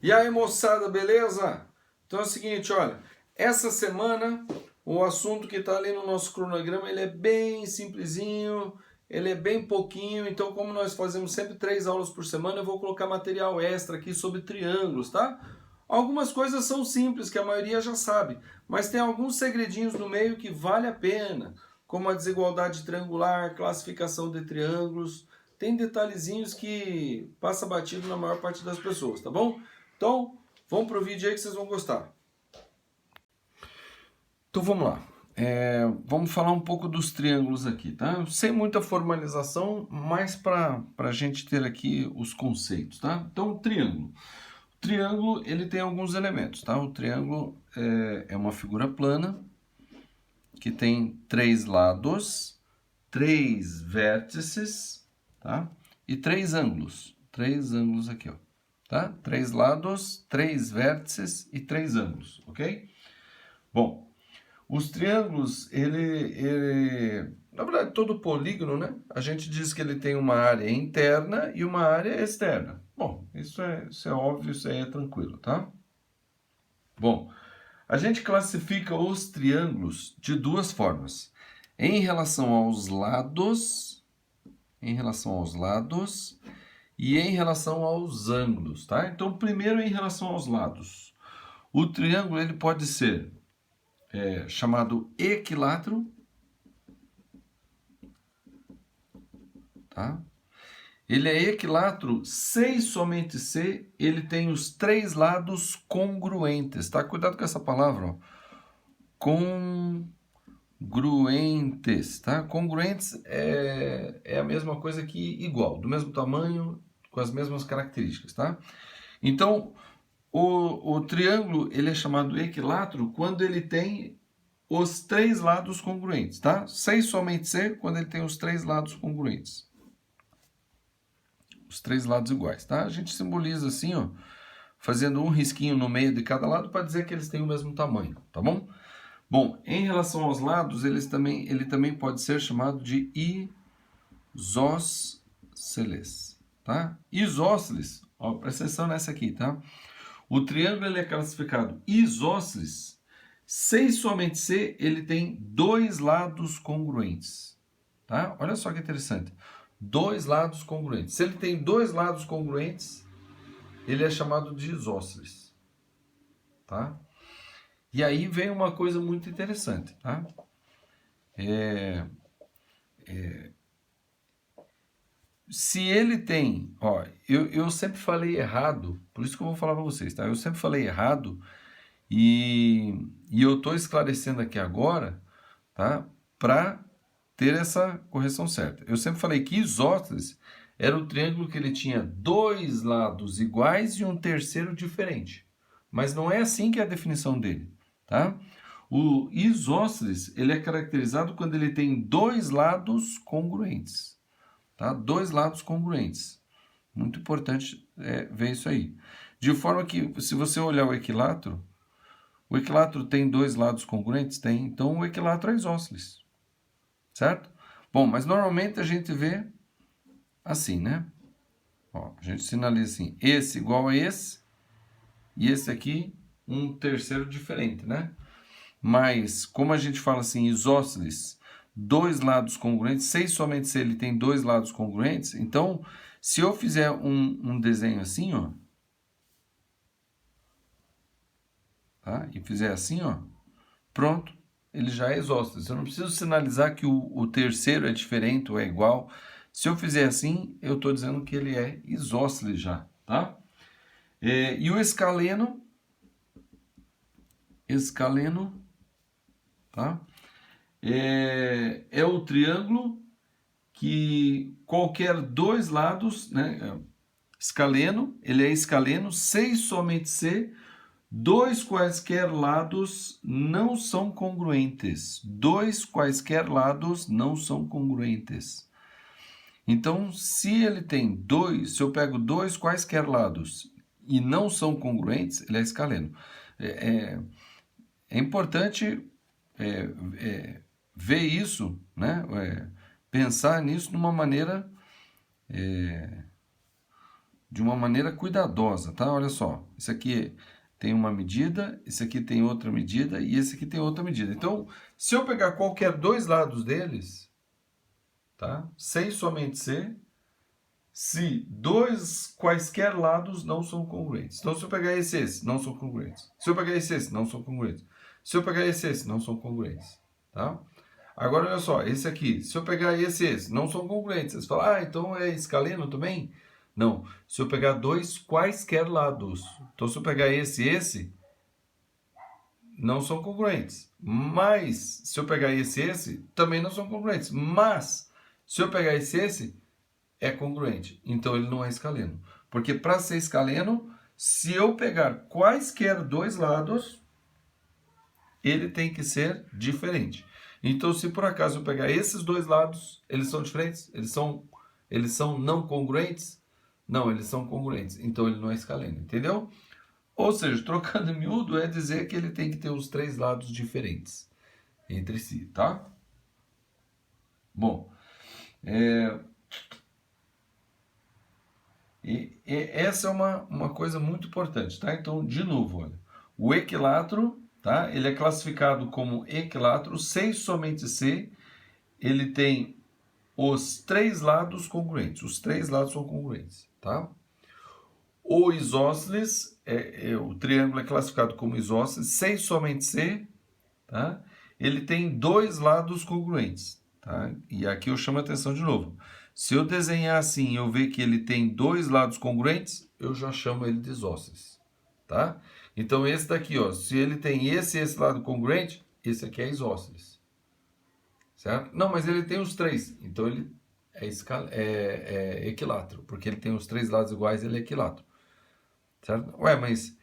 E aí, moçada, beleza? Então é o seguinte, olha, essa semana o assunto que está ali no nosso cronograma, ele é bem simplesinho, ele é bem pouquinho, então como nós fazemos sempre 3 aulas por semana, eu vou colocar material extra aqui sobre triângulos, tá? Algumas coisas são simples, que a maioria já sabe, mas tem alguns segredinhos no meio que vale a pena, como a desigualdade triangular, classificação de triângulos, tem detalhezinhos que passa batido na maior parte das pessoas, tá bom? Então, vamos pro vídeo aí que vocês vão gostar. Então vamos lá. Vamos falar um pouco dos triângulos aqui, tá? Sem muita formalização, mas para a gente ter aqui os conceitos, tá? Então, o triângulo. O triângulo, ele tem alguns elementos, tá? O triângulo é uma figura plana que tem 3 lados, 3 vértices, tá? E 3 ângulos. 3 ângulos aqui, ó. Tá? 3 lados, 3 vértices e 3 ângulos, ok? Bom, os triângulos, na verdade, todo polígono, né? A gente diz que ele tem uma área interna e uma área externa. Bom, isso é óbvio, isso aí é tranquilo, tá? Bom, a gente classifica os triângulos de duas formas. Em relação aos lados, e em relação aos ângulos, tá? Então, primeiro em relação aos lados. O triângulo ele pode ser chamado equilátero, tá? Ele é equilátero se e somente se ele tem os 3 lados congruentes, tá? Cuidado com essa palavra, ó. Congruentes, tá? Congruentes é a mesma coisa que igual, do mesmo tamanho, com as mesmas características, tá? Então, o triângulo ele é chamado equilátero quando ele tem os 3 lados congruentes, tá? Se e somente se, quando ele tem os 3 lados congruentes. Os 3 lados iguais, tá? A gente simboliza assim, ó, fazendo um risquinho no meio de cada lado para dizer que eles têm o mesmo tamanho, tá bom? Bom, em relação aos lados, ele também pode ser chamado de isósceles, tá? Isósceles, ó, presta atenção nessa aqui, tá? O triângulo ele é classificado isósceles se e somente se ele tem 2 lados congruentes, tá? Olha só que interessante. 2 lados congruentes. Se ele tem 2 lados congruentes, ele é chamado de isósceles, tá? E aí vem uma coisa muito interessante, tá? Se ele tem, ó, eu sempre falei errado, por isso que eu vou falar para vocês, tá? Eu sempre falei errado e eu estou esclarecendo aqui agora, tá? Para ter essa correção certa. Eu sempre falei que isósceles era o triângulo que ele tinha 2 lados iguais e um terceiro diferente. Mas não é assim que é a definição dele, tá? O isósceles, ele é caracterizado quando ele tem 2 lados congruentes, tá? 2 lados congruentes. Muito importante ver isso aí. De forma que, se você olhar o equilátero tem 2 lados congruentes? Tem. Então, o equilátero é isósceles. Certo? Bom, mas normalmente a gente vê assim, né? Ó, a gente sinaliza assim, esse igual a esse, e esse aqui um terceiro diferente, né? Mas, como a gente fala assim, isósceles, 2 lados congruentes, se somente se ele tem 2 lados congruentes, então, se eu fizer um desenho assim, ó, tá? E fizer assim, ó, pronto, ele já é isósceles. Eu não preciso sinalizar que o terceiro é diferente ou é igual. Se eu fizer assim, eu estou dizendo que ele é isósceles já, tá? E o escaleno, tá? É o triângulo que qualquer 2 lados, né? Escaleno, ele é escaleno se e somente se 2 quaisquer lados não são congruentes. 2 quaisquer lados não são congruentes. Então, se ele tem 2, se eu pego 2 quaisquer lados e não são congruentes, ele é escaleno. É importante ver isso, né? Pensar nisso de uma maneira de uma maneira cuidadosa, tá? Olha só, isso aqui tem uma medida, esse aqui tem outra medida e esse aqui tem outra medida. Então, se eu pegar qualquer dois lados deles, tá? C e somente C, se dois quaisquer lados não são congruentes. Então, se eu pegar esse e esse, não são congruentes. Se eu pegar esse e esse, não são congruentes. Se eu pegar esse e esse, não são congruentes, tá? Agora, olha só, esse aqui, se eu pegar esse e esse, não são congruentes. Vocês falam, ah, então é escaleno também? Não, se eu pegar dois quaisquer lados. Então, se eu pegar esse e esse, não são congruentes. Mas, se eu pegar esse e esse, também não são congruentes. Mas, se eu pegar esse e esse, é congruente. Então, ele não é escaleno. Porque para ser escaleno, se eu pegar quaisquer dois lados, ele tem que ser diferente. Então, se por acaso eu pegar esses dois lados, eles são diferentes? Eles são não congruentes? Não, eles são congruentes. Então, ele não é escaleno, entendeu? Ou seja, trocando em miúdo é dizer que ele tem que ter os três lados diferentes entre si, tá? Bom, essa é uma coisa muito importante, tá? Então, de novo, olha, o equilátero, tá? Ele é classificado como equilátero, C e somente C, ele tem os três lados congruentes, os três lados são congruentes, tá? O isósceles, o triângulo é classificado como isósceles, C e somente C, tá? Ele tem dois lados congruentes, tá? E aqui eu chamo a atenção de novo. Se eu desenhar assim e eu ver que ele tem dois lados congruentes, eu já chamo ele de isósceles, tá? Então esse daqui, ó, se ele tem esse e esse lado congruente, esse aqui é isósceles, certo? Não, mas ele tem os três, então ele é equilátero, porque ele tem os três lados iguais, ele é equilátero, certo? Ué, mas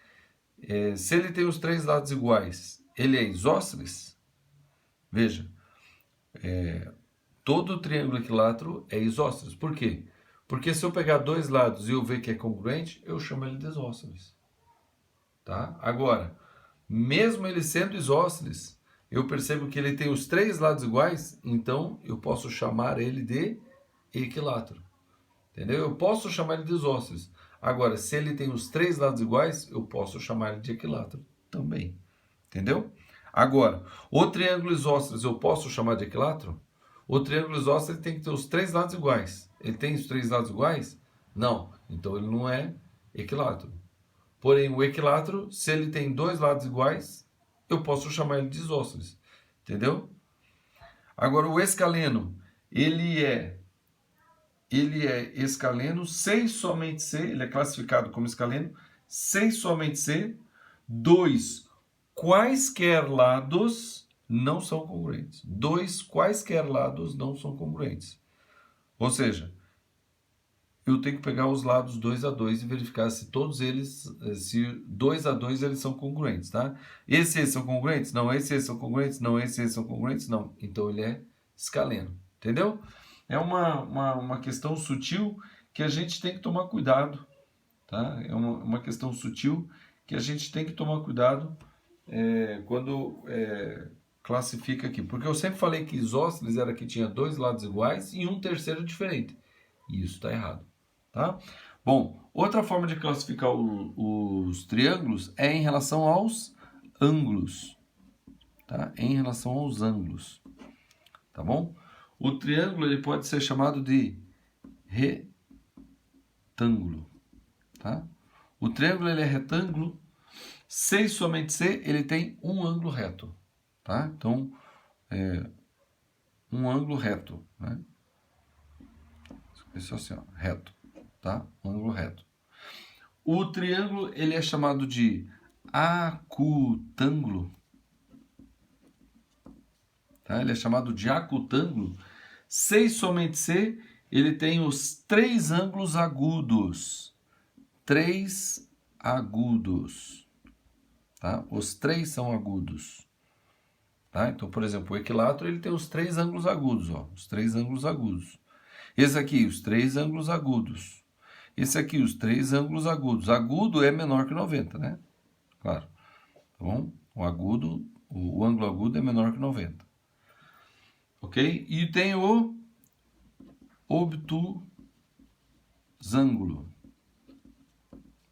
se ele tem os três lados iguais, ele é isósceles? Veja, todo triângulo equilátero é isósceles. Por quê? Porque se eu pegar dois lados e eu ver que é congruente, eu chamo ele de isósceles. Tá? Agora, mesmo ele sendo isósceles, eu percebo que ele tem os três lados iguais, então eu posso chamar ele de equilátero. Entendeu? Eu posso chamar ele de isósceles. Agora, se ele tem os três lados iguais, eu posso chamar ele de equilátero também. Entendeu? Agora, o triângulo isósceles eu posso chamar de equilátero? O triângulo isósceles tem que ter os três lados iguais. Ele tem os três lados iguais? Não. Então ele não é equilátero. Porém, o equilátero, se ele tem dois lados iguais, eu posso chamar ele de isósceles. Entendeu? Agora, o escaleno, ele é escaleno, C e somente C, ele é classificado como escaleno, C e somente C, dois quaisquer lados não são congruentes. Dois quaisquer lados não são congruentes. Ou seja, eu tenho que pegar os lados 2 a 2 e verificar se todos eles, se 2 a 2 eles são congruentes, tá? Esses são congruentes? Não. Esses são congruentes? Não. Esses são congruentes? Não. Então ele é escaleno, entendeu? É uma questão sutil que a gente tem que tomar cuidado, tá? É uma questão sutil que a gente tem que tomar cuidado quando classifica aqui. Porque eu sempre falei que isósceles era que tinha dois lados iguais e um terceiro diferente. E isso está errado, tá? Bom, outra forma de classificar os triângulos é em relação aos ângulos, tá? Em relação aos ângulos, tá bom? O triângulo ele pode ser chamado de retângulo, tá? O triângulo ele é retângulo, C e somente C, ele tem um ângulo reto, tá? Então, um ângulo reto, né? Isso assim, ó, reto, tá? Um ângulo reto. O triângulo ele é chamado de acutângulo, tá? Ele é chamado de acutângulo. C e somente C, ele tem os três ângulos agudos. Três agudos, tá? Os três são agudos, tá? Então, por exemplo, o equilátero ele tem os três ângulos agudos, ó, os três ângulos agudos. Esse aqui, os três ângulos agudos. Esse aqui, os três ângulos agudos. Agudo é menor que 90, né? Claro. Tá bom? O ângulo agudo é menor que 90. Ok? E tem o obtusângulo.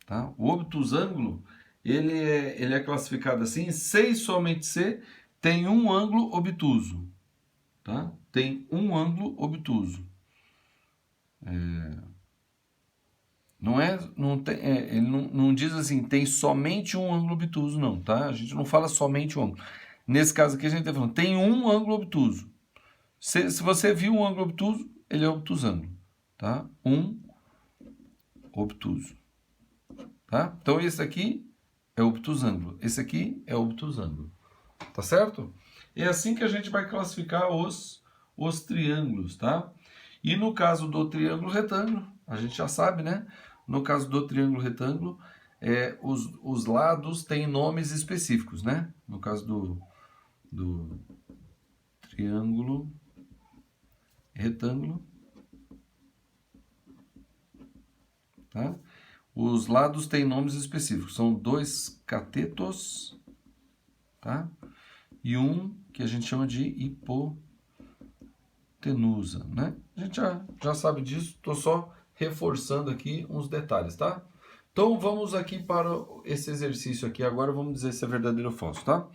Tá? O obtusângulo, ele é classificado assim, C e somente C tem um ângulo obtuso. Tá? Tem um ângulo obtuso. Ele não diz assim, tem somente um ângulo obtuso, não, tá? A gente não fala somente um ângulo. Nesse caso aqui a gente está falando, tem um ângulo obtuso. Se você viu um ângulo obtuso, ele é obtusângulo, tá? Um obtuso, tá? Então esse aqui é obtusângulo, esse aqui é obtusângulo, tá certo? É assim que a gente vai classificar os triângulos, tá? E no caso do triângulo retângulo, a gente já sabe, né? No caso do triângulo retângulo, os lados têm nomes específicos, né? No caso do triângulo retângulo, tá? Os lados têm nomes específicos, são 2 catetos, tá? E um que a gente chama de hipotenusa, né? A gente já sabe disso, estou só reforçando aqui uns detalhes, tá? Então vamos aqui para esse exercício aqui, agora vamos dizer se é verdadeiro ou falso, tá?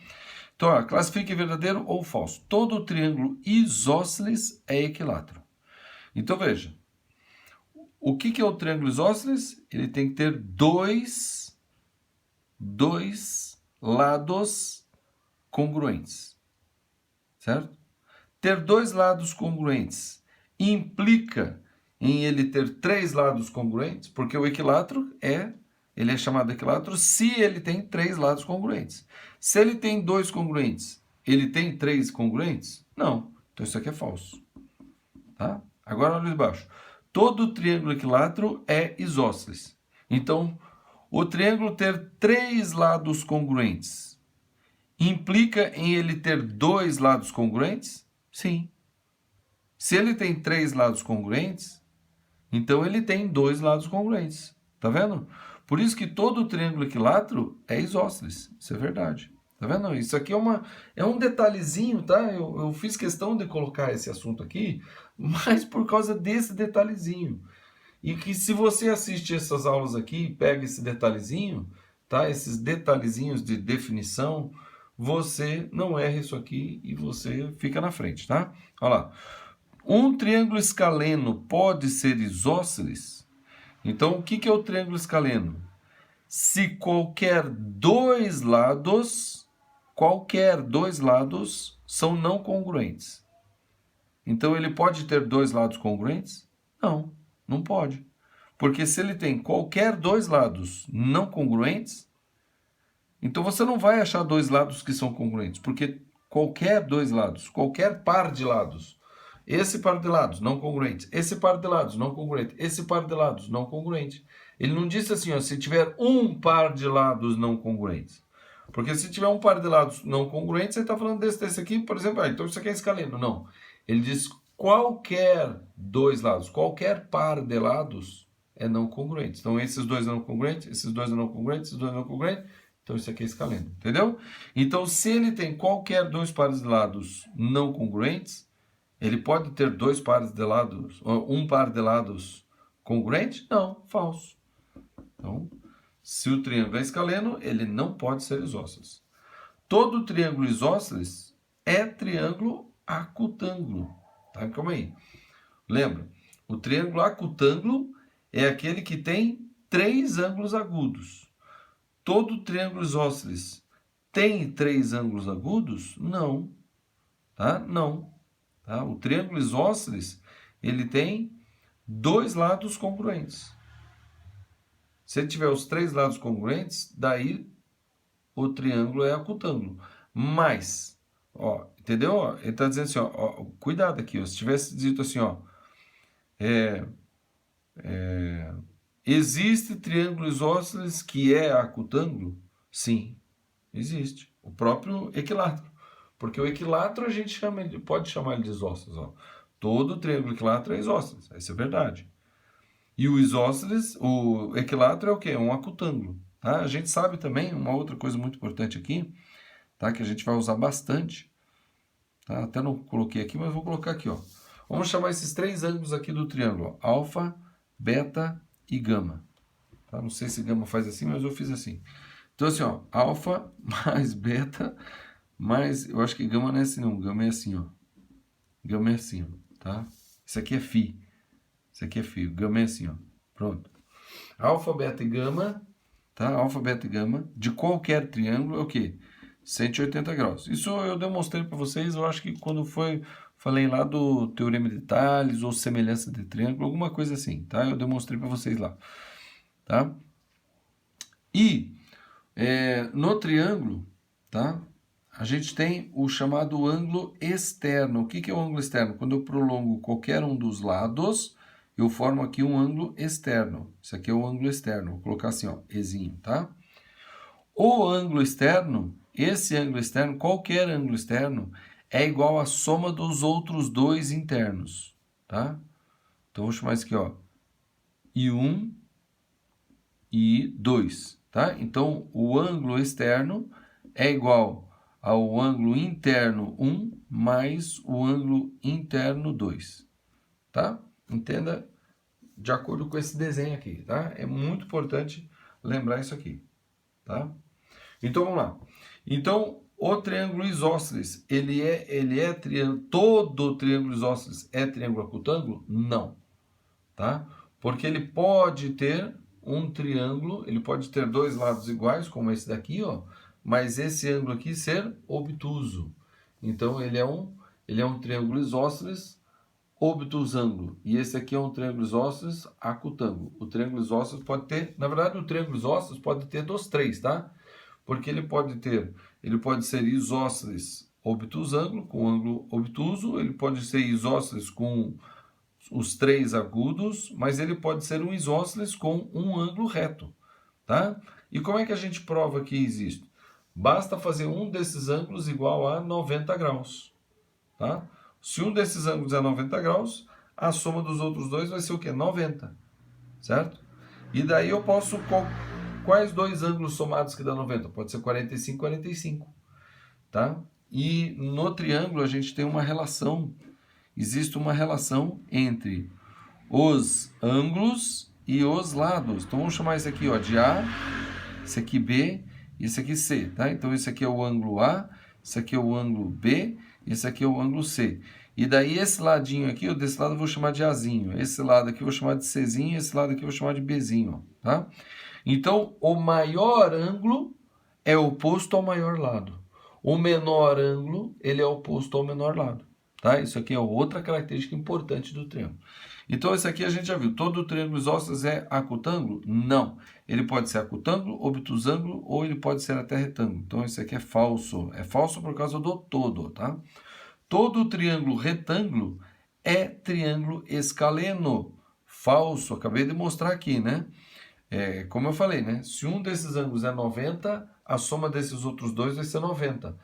Então, ó, classifique verdadeiro ou falso. Todo triângulo isósceles é equilátero. Então veja, o que é o triângulo isósceles? Ele tem que ter dois lados congruentes, certo? Ter dois lados congruentes implica em ele ter 3 lados congruentes, porque o equilátero ele é chamado equilátero se ele tem 3 lados congruentes. Se ele tem 2 congruentes, ele tem 3 congruentes? Não. Então isso aqui é falso. Tá? Agora olha embaixo. Todo triângulo equilátero é isósceles. Então, o triângulo ter 3 lados congruentes implica em ele ter 2 lados congruentes? Sim. Se ele tem 3 lados congruentes, então ele tem 2 lados congruentes. Tá vendo? Por isso que todo triângulo equilátero é isósceles. Isso é verdade. Tá vendo? Isso aqui é um detalhezinho, tá? Eu fiz questão de colocar esse assunto aqui, mas por causa desse detalhezinho. E que se você assiste essas aulas aqui, pega esse detalhezinho, tá? Esses detalhezinhos de definição, você não erra isso aqui e você fica na frente, tá? Olha lá. Um triângulo escaleno pode ser isósceles? Então, o que é o triângulo escaleno? Se qualquer dois lados são não congruentes. Então, ele pode ter 2 lados congruentes? Não, não pode. Porque se ele tem qualquer 2 lados não congruentes, então você não vai achar 2 lados que são congruentes, porque qualquer 2 lados, qualquer par de lados, esse par de lados não congruente, esse par de lados não congruente, esse par de lados não congruente. Ele não disse assim, ó, se tiver um par de lados não congruentes. Porque se tiver um par de lados não congruentes, você está falando desse aqui, por exemplo, então isso aqui é escaleno. Não. Ele diz qualquer 2 lados, qualquer par de lados é não congruente. Então esses 2 não congruentes, esses 2 não congruentes, esses 2 não congruentes. Então isso aqui é escaleno, entendeu? Então se ele tem qualquer 2 pares de lados não congruentes, ele pode ter 2 pares de lados, ou um par de lados congruente? Não, falso. Então, se o triângulo é escaleno, ele não pode ser isósceles. Todo triângulo isósceles é triângulo acutângulo. Tá? Calma aí. Lembra? O triângulo acutângulo é aquele que tem 3 ângulos agudos. Todo triângulo isósceles tem 3 ângulos agudos? Não. Tá? Não. Tá? O triângulo isósceles, ele tem 2 lados congruentes. Se ele tiver os 3 lados congruentes, daí o triângulo é acutângulo. Mas, ó, entendeu? Ele está dizendo assim, ó, cuidado aqui, ó, se tivesse dito assim, ó, existe triângulo isósceles que é acutângulo? Sim, existe. O próprio equilátero. Porque o equilátero a gente pode chamar ele de isósceles. Ó. Todo triângulo equilátero é isósceles. Isso é verdade. E o isósceles, o equilátero é o quê? É um acutângulo. Tá? A gente sabe também, uma outra coisa muito importante aqui, tá? Que a gente vai usar bastante. Tá? Até não coloquei aqui, mas vou colocar aqui. Ó. Vamos chamar esses 3 ângulos aqui do triângulo. Ó. Alfa, beta e gama. tá? Não sei se gama faz assim, mas eu fiz assim. Então assim, ó, alfa mais beta mais, eu acho que gama não é assim não, gama é assim, ó. Gama é assim, ó, tá? Isso aqui é φ. Isso aqui é φ, gama é assim, ó. Pronto. Alfa, beta e gama, tá? Alfa, beta e gama de qualquer triângulo é o quê? 180 graus. Isso eu demonstrei para vocês, eu acho que quando falei lá do teorema de Tales ou semelhança de triângulo, alguma coisa assim, tá? Eu demonstrei para vocês lá, tá? E no triângulo, tá? A gente tem o chamado ângulo externo. O que é o ângulo externo? Quando eu prolongo qualquer um dos lados, eu formo aqui um ângulo externo. Isso aqui é o ângulo externo. Vou colocar assim, ó, Ezinho, tá? O ângulo externo, esse ângulo externo, qualquer ângulo externo, é igual à soma dos outros dois internos, tá? Então, vou chamar isso aqui, ó, I1 e 2, tá? Então, o ângulo externo é igual ao ângulo interno 1 mais o ângulo interno 2, tá? Entenda de acordo com esse desenho aqui, tá? É muito importante lembrar isso aqui, tá? Então, vamos lá. Então, o triângulo isósceles, ele é triângulo, todo triângulo isósceles é triângulo acutângulo? Não, tá? Porque ele pode ter um triângulo, ele pode ter dois lados iguais, como esse daqui, ó, mas esse ângulo aqui ser obtuso. Então, ele é um triângulo isósceles obtusângulo. E esse aqui é um triângulo isósceles acutângulo. O triângulo isósceles pode ter, na verdade, o triângulo isósceles pode ter dos três, tá? Porque ele pode ser isósceles obtusângulo, com ângulo obtuso, ele pode ser isósceles com os três agudos, mas ele pode ser um isósceles com um ângulo reto, tá? E como é que a gente prova que existe? Basta fazer um desses ângulos igual a 90 graus, tá? Se um desses ângulos é 90 graus, a soma dos outros dois vai ser o quê? 90, certo? E daí eu posso... Quais dois ângulos somados que dá 90? Pode ser 45, 45, tá? E no triângulo a gente tem uma relação, existe uma relação entre os ângulos e os lados. Então vamos chamar isso aqui, ó, de A, esse aqui B e esse aqui C, tá? Então esse aqui é o ângulo A, esse aqui é o ângulo B, esse aqui é o ângulo C. E daí esse ladinho aqui, ó, desse lado eu vou chamar de Azinho, esse lado aqui eu vou chamar de Czinho, esse lado aqui eu vou chamar de Bzinho, ó, tá? Então, o maior ângulo é oposto ao maior lado. O menor ângulo, ele é oposto ao menor lado. Tá? Isso aqui é outra característica importante do triângulo. Então, esse aqui a gente já viu. Todo triângulo isósceles é acutângulo? Não. Ele pode ser acutângulo, obtusângulo ou ele pode ser até retângulo. Então, esse aqui é falso. É falso por causa do todo, tá? Todo triângulo retângulo é triângulo escaleno. Falso. Acabei de mostrar aqui, né? Como eu falei, né? Se um desses ângulos é 90, a soma desses outros dois vai ser 90.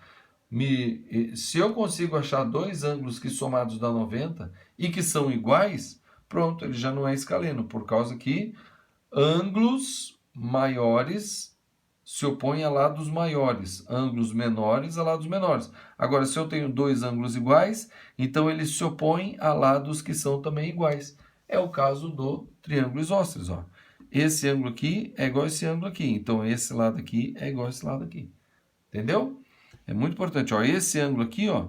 Se eu consigo achar dois ângulos que somados dá 90 e que são iguais, pronto, ele já não é escaleno, por causa que ângulos maiores se opõem a lados maiores, ângulos menores a lados menores. Agora, se eu tenho dois ângulos iguais, então eles se opõem a lados que são também iguais. É o caso do triângulo isósceles, ó. Esse ângulo aqui é igual a esse ângulo aqui. Então, esse lado aqui é igual a esse lado aqui. Entendeu? É muito importante. Ó, esse ângulo aqui, ó,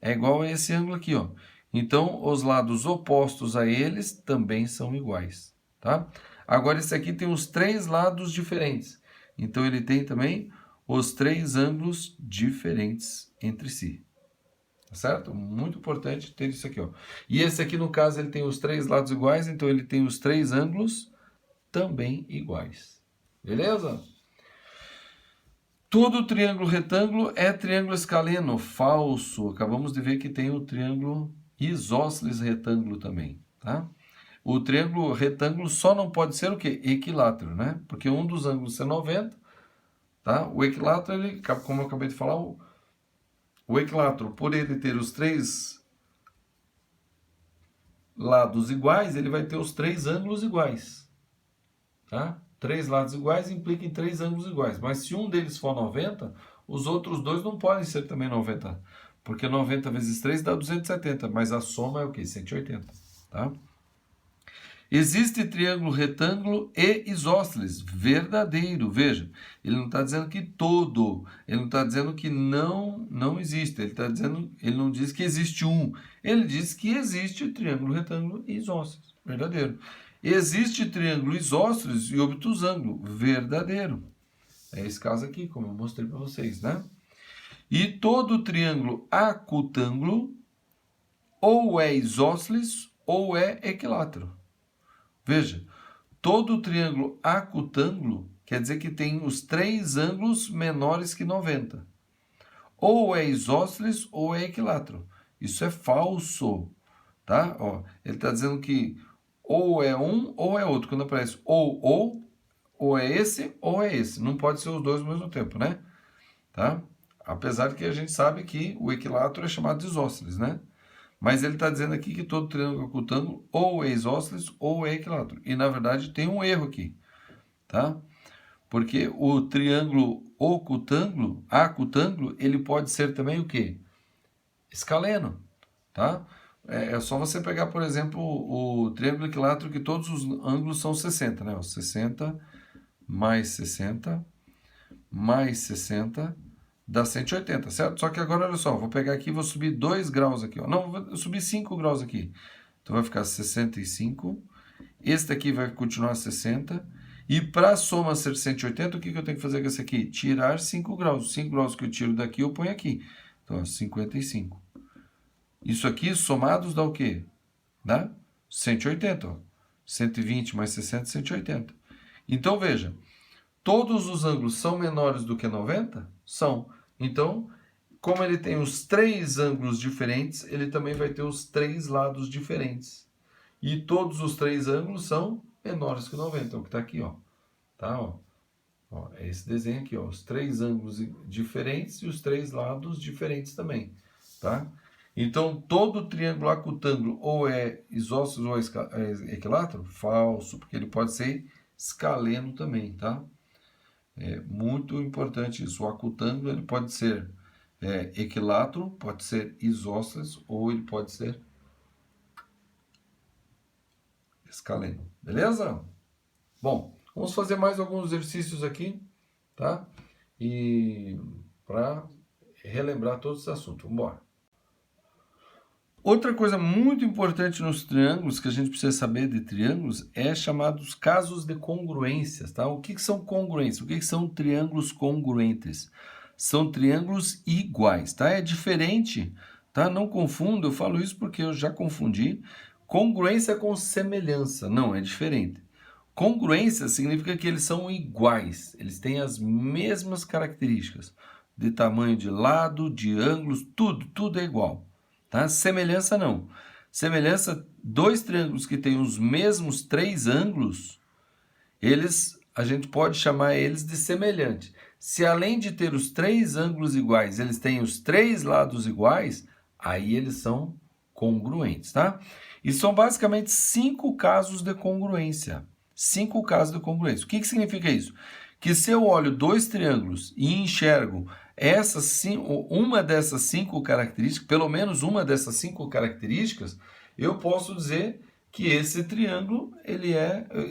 é igual a esse ângulo aqui, ó. Então, os lados opostos a eles também são iguais. Tá? Agora, esse aqui tem os três lados diferentes. Então, ele tem também os três ângulos diferentes entre si. Tá certo? Muito importante ter isso aqui, ó. E esse aqui, no caso, ele tem os três lados iguais. Então, ele tem os três ângulos também iguais. Beleza? Todo triângulo retângulo é triângulo escaleno. Falso. Acabamos de ver que tem o triângulo isósceles retângulo também, tá? O triângulo retângulo só não pode ser o quê? Equilátero, né? Porque um dos ângulos é 90, tá? O equilátero, ele, como eu acabei de falar, o equilátero, por ele ter os três lados iguais, ele vai ter os três ângulos iguais. Tá? Três lados iguais implica em três ângulos iguais. Mas se um deles for 90, os outros dois não podem ser também 90. Porque 90 vezes 3 dá 270, mas a soma é o quê? 180. Tá? Existe triângulo retângulo e isósceles. Verdadeiro. Veja, ele não está dizendo que todo, ele não está dizendo que não existe. Ele não diz que existe um. Ele diz que existe triângulo retângulo e isósceles. Verdadeiro. Existe triângulo isósceles e obtusângulo. Verdadeiro. É esse caso aqui, como eu mostrei para vocês, né? E todo triângulo acutângulo ou é isósceles ou é equilátero. Veja, todo triângulo acutângulo quer dizer que tem os três ângulos menores que 90. Ou é isósceles ou é equilátero. Isso é falso, tá? Ó, ele está dizendo que ou é um ou é outro. Quando aparece ou é esse ou é esse. Não pode ser os dois ao mesmo tempo, né? Tá? Apesar de que a gente sabe que o equilátero é chamado de isósceles, né? Mas ele está dizendo aqui que todo triângulo acutângulo ou é isósceles ou é equilátero. E, na verdade, tem um erro aqui, tá? Porque o triângulo acutângulo, ele pode ser também o quê? Escaleno, tá? É só você pegar, por exemplo, o triângulo equilátero que todos os ângulos são 60, né? 60 mais 60 mais 60 dá 180, certo? Só que agora, olha só, vou pegar aqui e vou subir 2 graus aqui, ó. Não, vou subir 5 graus aqui. Então, vai ficar 65. Esse daqui vai continuar 60. E para a soma ser 180, o que eu tenho que fazer com esse aqui? Tirar 5 graus. 5 graus que eu tiro daqui, eu ponho aqui. Então, ó, 55. Isso aqui, somados, dá o quê? Dá 180, ó. 120 mais 60, 180. Então, veja, todos os ângulos são menores do que 90? São. Então, como ele tem os três ângulos diferentes, ele também vai ter os três lados diferentes. E todos os três ângulos são menores que 90, é o que está aqui, ó. Tá, ó. Ó, é esse desenho aqui, ó. Os três ângulos diferentes e os três lados diferentes também, tá? Então, todo triângulo acutângulo ou é isósceles ou é equilátero? Falso, porque ele pode ser escaleno também, tá? É muito importante isso. O acutângulo ele pode ser equilátero, pode ser isósceles ou ele pode ser escaleno. Beleza? Bom, vamos fazer mais alguns exercícios aqui, tá? E para relembrar todo esse assunto. Vamos embora. Outra coisa muito importante nos triângulos, que a gente precisa saber de triângulos, é chamados casos de congruências, tá? O que são congruências? O que são triângulos congruentes? São triângulos iguais, tá? É diferente, tá? Não confunda, eu falo isso porque eu já confundi. Congruência com semelhança, não, é diferente. Congruência significa que eles são iguais, eles têm as mesmas características, de tamanho de lado, de ângulos, tudo é igual. Tá? Semelhança não. Semelhança, dois triângulos que têm os mesmos três ângulos, a gente pode chamar eles de semelhante. Se além de ter os três ângulos iguais, eles têm os três lados iguais, aí eles são congruentes, tá? E são basicamente 5 casos de congruência. 5 casos de congruência. O que significa isso? Que se eu olho dois triângulos e enxergo uma dessas 5 características, pelo menos uma dessas 5 características, eu posso dizer que esse triângulo,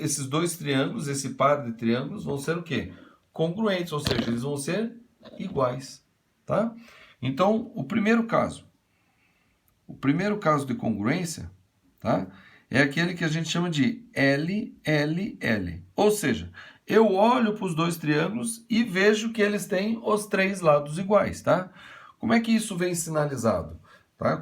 esses dois triângulos, esse par de triângulos vão ser o quê? Congruentes, ou seja, eles vão ser iguais, tá? Então, o primeiro caso de congruência, tá? É aquele que a gente chama de LLL, ou seja, eu olho para os dois triângulos e vejo que eles têm os três lados iguais, tá? Como é que isso vem sinalizado? Tá?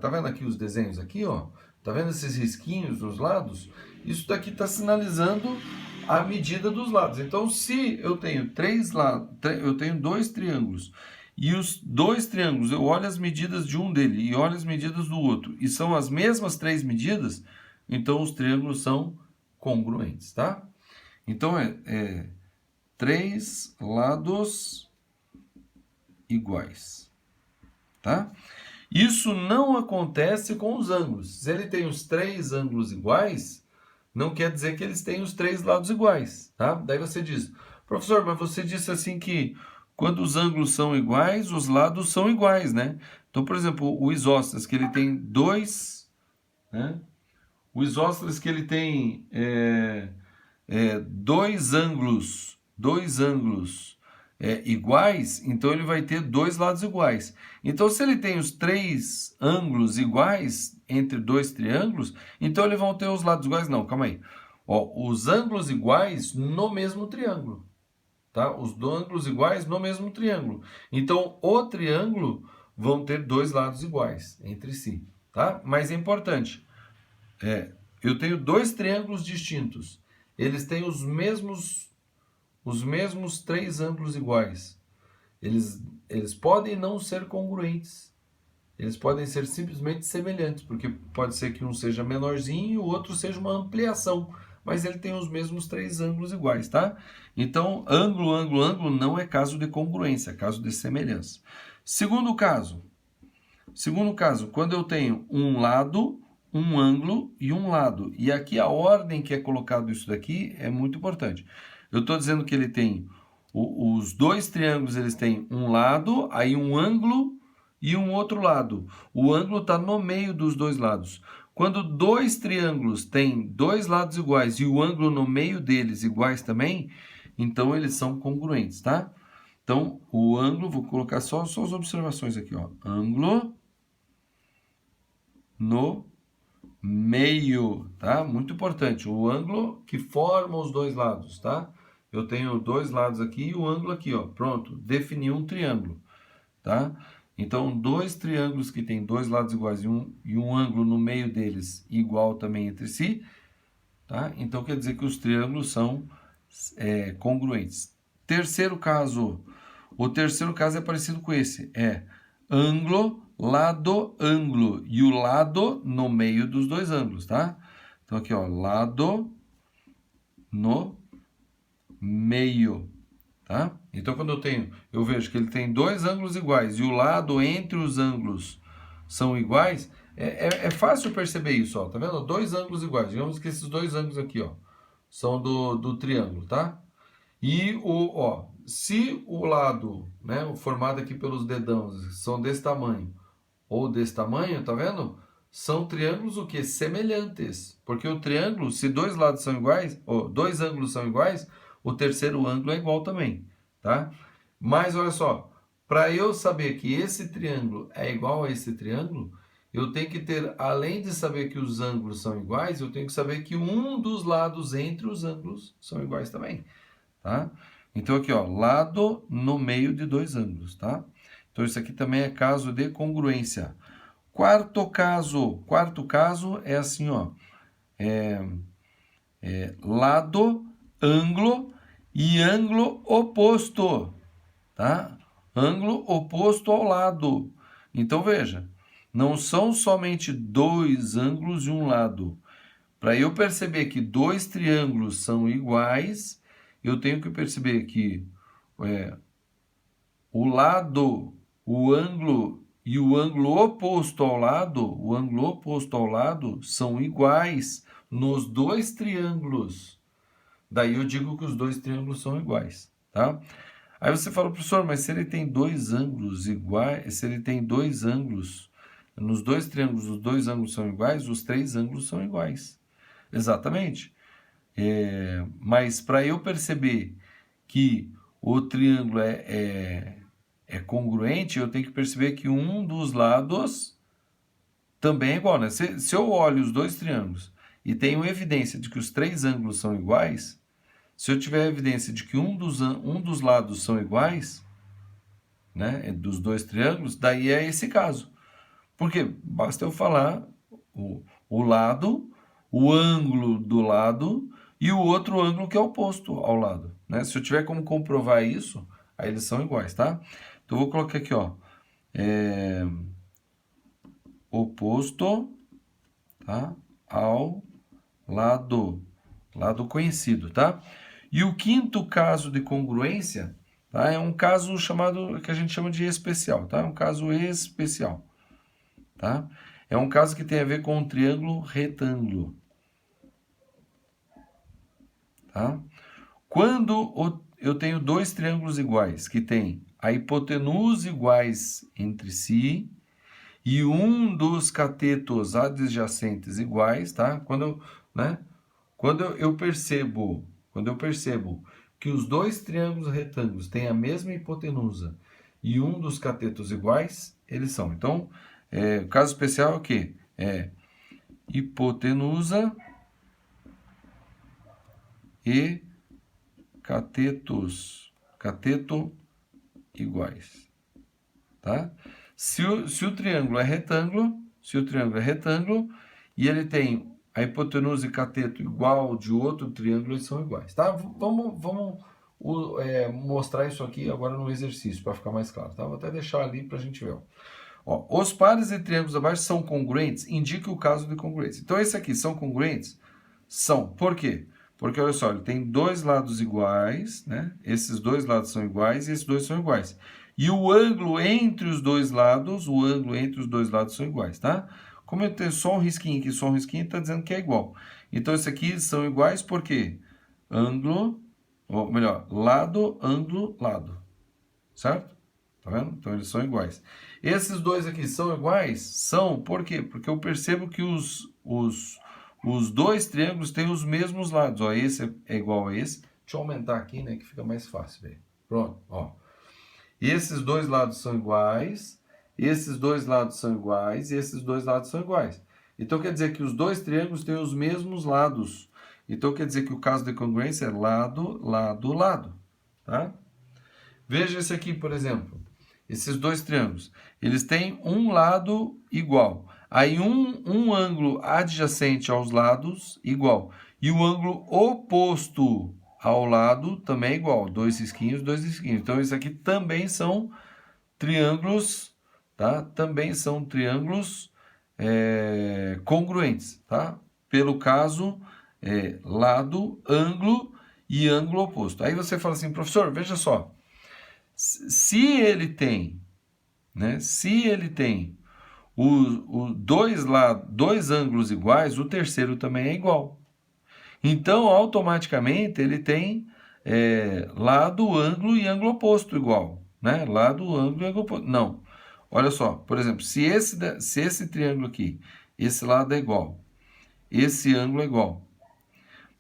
Tá vendo aqui os desenhos aqui, ó? Tá vendo esses risquinhos dos lados? Isso daqui está sinalizando a medida dos lados. Então, se eu tenho eu tenho dois triângulos e os dois triângulos, eu olho as medidas de um dele e olho as medidas do outro e são as mesmas 3 medidas, então os triângulos são congruentes, tá? Então, 3 lados iguais, tá? Isso não acontece com os ângulos. Se ele tem os 3 ângulos iguais, não quer dizer que eles têm os 3 lados iguais, tá? Daí você diz, professor, mas você disse assim que quando os ângulos são iguais, os lados são iguais, né? Então, por exemplo, o isósceles, que ele tem 2, né? o isósceles que ele tem dois ângulos iguais, então ele vai ter dois lados iguais. Então, se ele tem os três ângulos iguais entre dois triângulos, então eles vão ter os lados iguais. Não, calma aí. Ó, os ângulos iguais no mesmo triângulo. Tá? Os ângulos iguais no mesmo triângulo. Então, o triângulo vão ter dois lados iguais entre si. Tá? Mas é importante. Eu tenho dois triângulos distintos. Eles têm os mesmos três ângulos iguais. Eles podem não ser congruentes. Eles podem ser simplesmente semelhantes, porque pode ser que um seja menorzinho e o outro seja uma ampliação, mas ele tem os mesmos três ângulos iguais, tá? Então, ângulo, ângulo, ângulo não é caso de congruência, é caso de semelhança. Segundo caso, quando eu tenho um lado, um ângulo e um lado. E aqui a ordem que é colocado isso daqui é muito importante. Eu estou dizendo que ele tem os dois triângulos, eles têm um lado, aí um ângulo e um outro lado. O ângulo está no meio dos dois lados. Quando dois triângulos têm dois lados iguais e o ângulo no meio deles iguais também, então eles são congruentes, tá? Então, o ângulo, vou colocar só as observações aqui, ó. Ângulo no meio, tá? Muito importante. O ângulo que forma os dois lados, tá? Eu tenho dois lados aqui e o ângulo aqui, ó. Pronto, defini um triângulo, tá? Então, dois triângulos que têm dois lados iguais e um ângulo no meio deles igual também entre si, tá? Então, quer dizer que os triângulos são congruentes. Terceiro caso. O terceiro caso é parecido com esse. É ângulo, lado, ângulo. E o lado no meio dos dois ângulos, tá? Então, aqui, ó. Lado no meio. Tá? Então, quando eu vejo que ele tem dois ângulos iguais e o lado entre os ângulos são iguais, é fácil perceber isso, ó, tá vendo? Dois ângulos iguais. Digamos que esses dois ângulos aqui, ó, são do triângulo, tá? E se o lado, né, o formado aqui pelos dedãos, são desse tamanho ou desse tamanho, tá vendo? São triângulos o quê? Semelhantes. Porque o triângulo, se dois lados são iguais, ou dois ângulos são iguais, o terceiro ângulo é igual também, tá? Mas olha só, para eu saber que esse triângulo é igual a esse triângulo, eu tenho que ter, além de saber que os ângulos são iguais, eu tenho que saber que um dos lados entre os ângulos são iguais também, tá? Então aqui, ó, lado no meio de dois ângulos, tá? Então isso aqui também é caso de congruência. Quarto caso é assim, ó, lado, ângulo e ângulo oposto, tá? Ângulo oposto ao lado. Então, veja, não são somente dois ângulos e um lado. Para eu perceber que dois triângulos são iguais, eu tenho que perceber que o lado, o ângulo e o ângulo oposto ao lado são iguais nos dois triângulos. Daí eu digo que os dois triângulos são iguais, tá? Aí você fala, professor, mas se ele tem dois ângulos iguais, se ele tem dois ângulos, nos dois triângulos os dois ângulos são iguais, os três ângulos são iguais. Exatamente. Mas para eu perceber que o triângulo é congruente, eu tenho que perceber que um dos lados também é igual, né? Se eu olho os dois triângulos e tenho evidência de que os três ângulos são iguais, se eu tiver evidência de que um dos lados são iguais, né, dos dois triângulos, daí é esse caso. Porque basta eu falar o lado, o ângulo do lado e o outro ângulo que é oposto ao lado, né? Se eu tiver como comprovar isso, aí eles são iguais, tá? Então eu vou colocar aqui, ó, oposto, tá, ao lado conhecido, tá? E o quinto caso de congruência, tá, é um caso que a gente chama de especial, tá? É um caso especial, tá? É um caso que tem a ver com um triângulo retângulo, tá? Quando eu tenho dois triângulos iguais, que têm a hipotenusa iguais entre si, e um dos catetos adjacentes iguais, tá? Quando eu percebo que os dois triângulos retângulos têm a mesma hipotenusa e um dos catetos iguais, eles são. Então, o caso especial é o quê? É hipotenusa e cateto iguais, tá? Se o triângulo é retângulo, e ele tem a hipotenusa e cateto igual de outro triângulo, eles são iguais, tá? Vamos mostrar isso aqui agora no exercício, para ficar mais claro, tá? Vou até deixar ali para a gente ver, ó. Ó, os pares de triângulos abaixo são congruentes? Indique o caso de congruência. Então, esse aqui são congruentes? São. Por quê? Porque, olha só, ele tem dois lados iguais, né? Esses dois lados são iguais e esses dois são iguais. E o ângulo entre os dois lados são iguais, tá? Como eu tenho só um risquinho aqui, só um risquinho, está dizendo que é igual. Então, esse aqui são iguais por quê? Ângulo, ou melhor, lado, ângulo, lado. Certo? Tá vendo? Então, eles são iguais. Esses dois aqui são iguais? São. Por quê? Porque eu percebo que os dois triângulos têm os mesmos lados. Ó, esse é igual a esse. Deixa eu aumentar aqui, né? Que fica mais fácil ver. Pronto, ó. Esses dois lados são iguais. Esses dois lados são iguais. E esses dois lados são iguais. Então, quer dizer que os dois triângulos têm os mesmos lados. Então, quer dizer que o caso de congruência é lado, lado, lado. Tá? Veja esse aqui, por exemplo. Esses dois triângulos. Eles têm um lado igual. Aí um ângulo adjacente aos lados igual. E o ângulo oposto ao lado também é igual. Dois risquinhos, dois risquinhos. Então, isso aqui também são triângulos, tá? Também são triângulos congruentes, tá? Pelo caso, lado, ângulo e ângulo oposto. Aí você fala assim, professor, veja só. Se ele tem, né? Se ele tem dois ângulos iguais, o terceiro também é igual. Então, automaticamente, ele tem lado, ângulo e ângulo oposto igual. Né? Lado, ângulo e ângulo oposto. Não. Olha só, por exemplo, se esse triângulo aqui, esse lado é igual, esse ângulo é igual.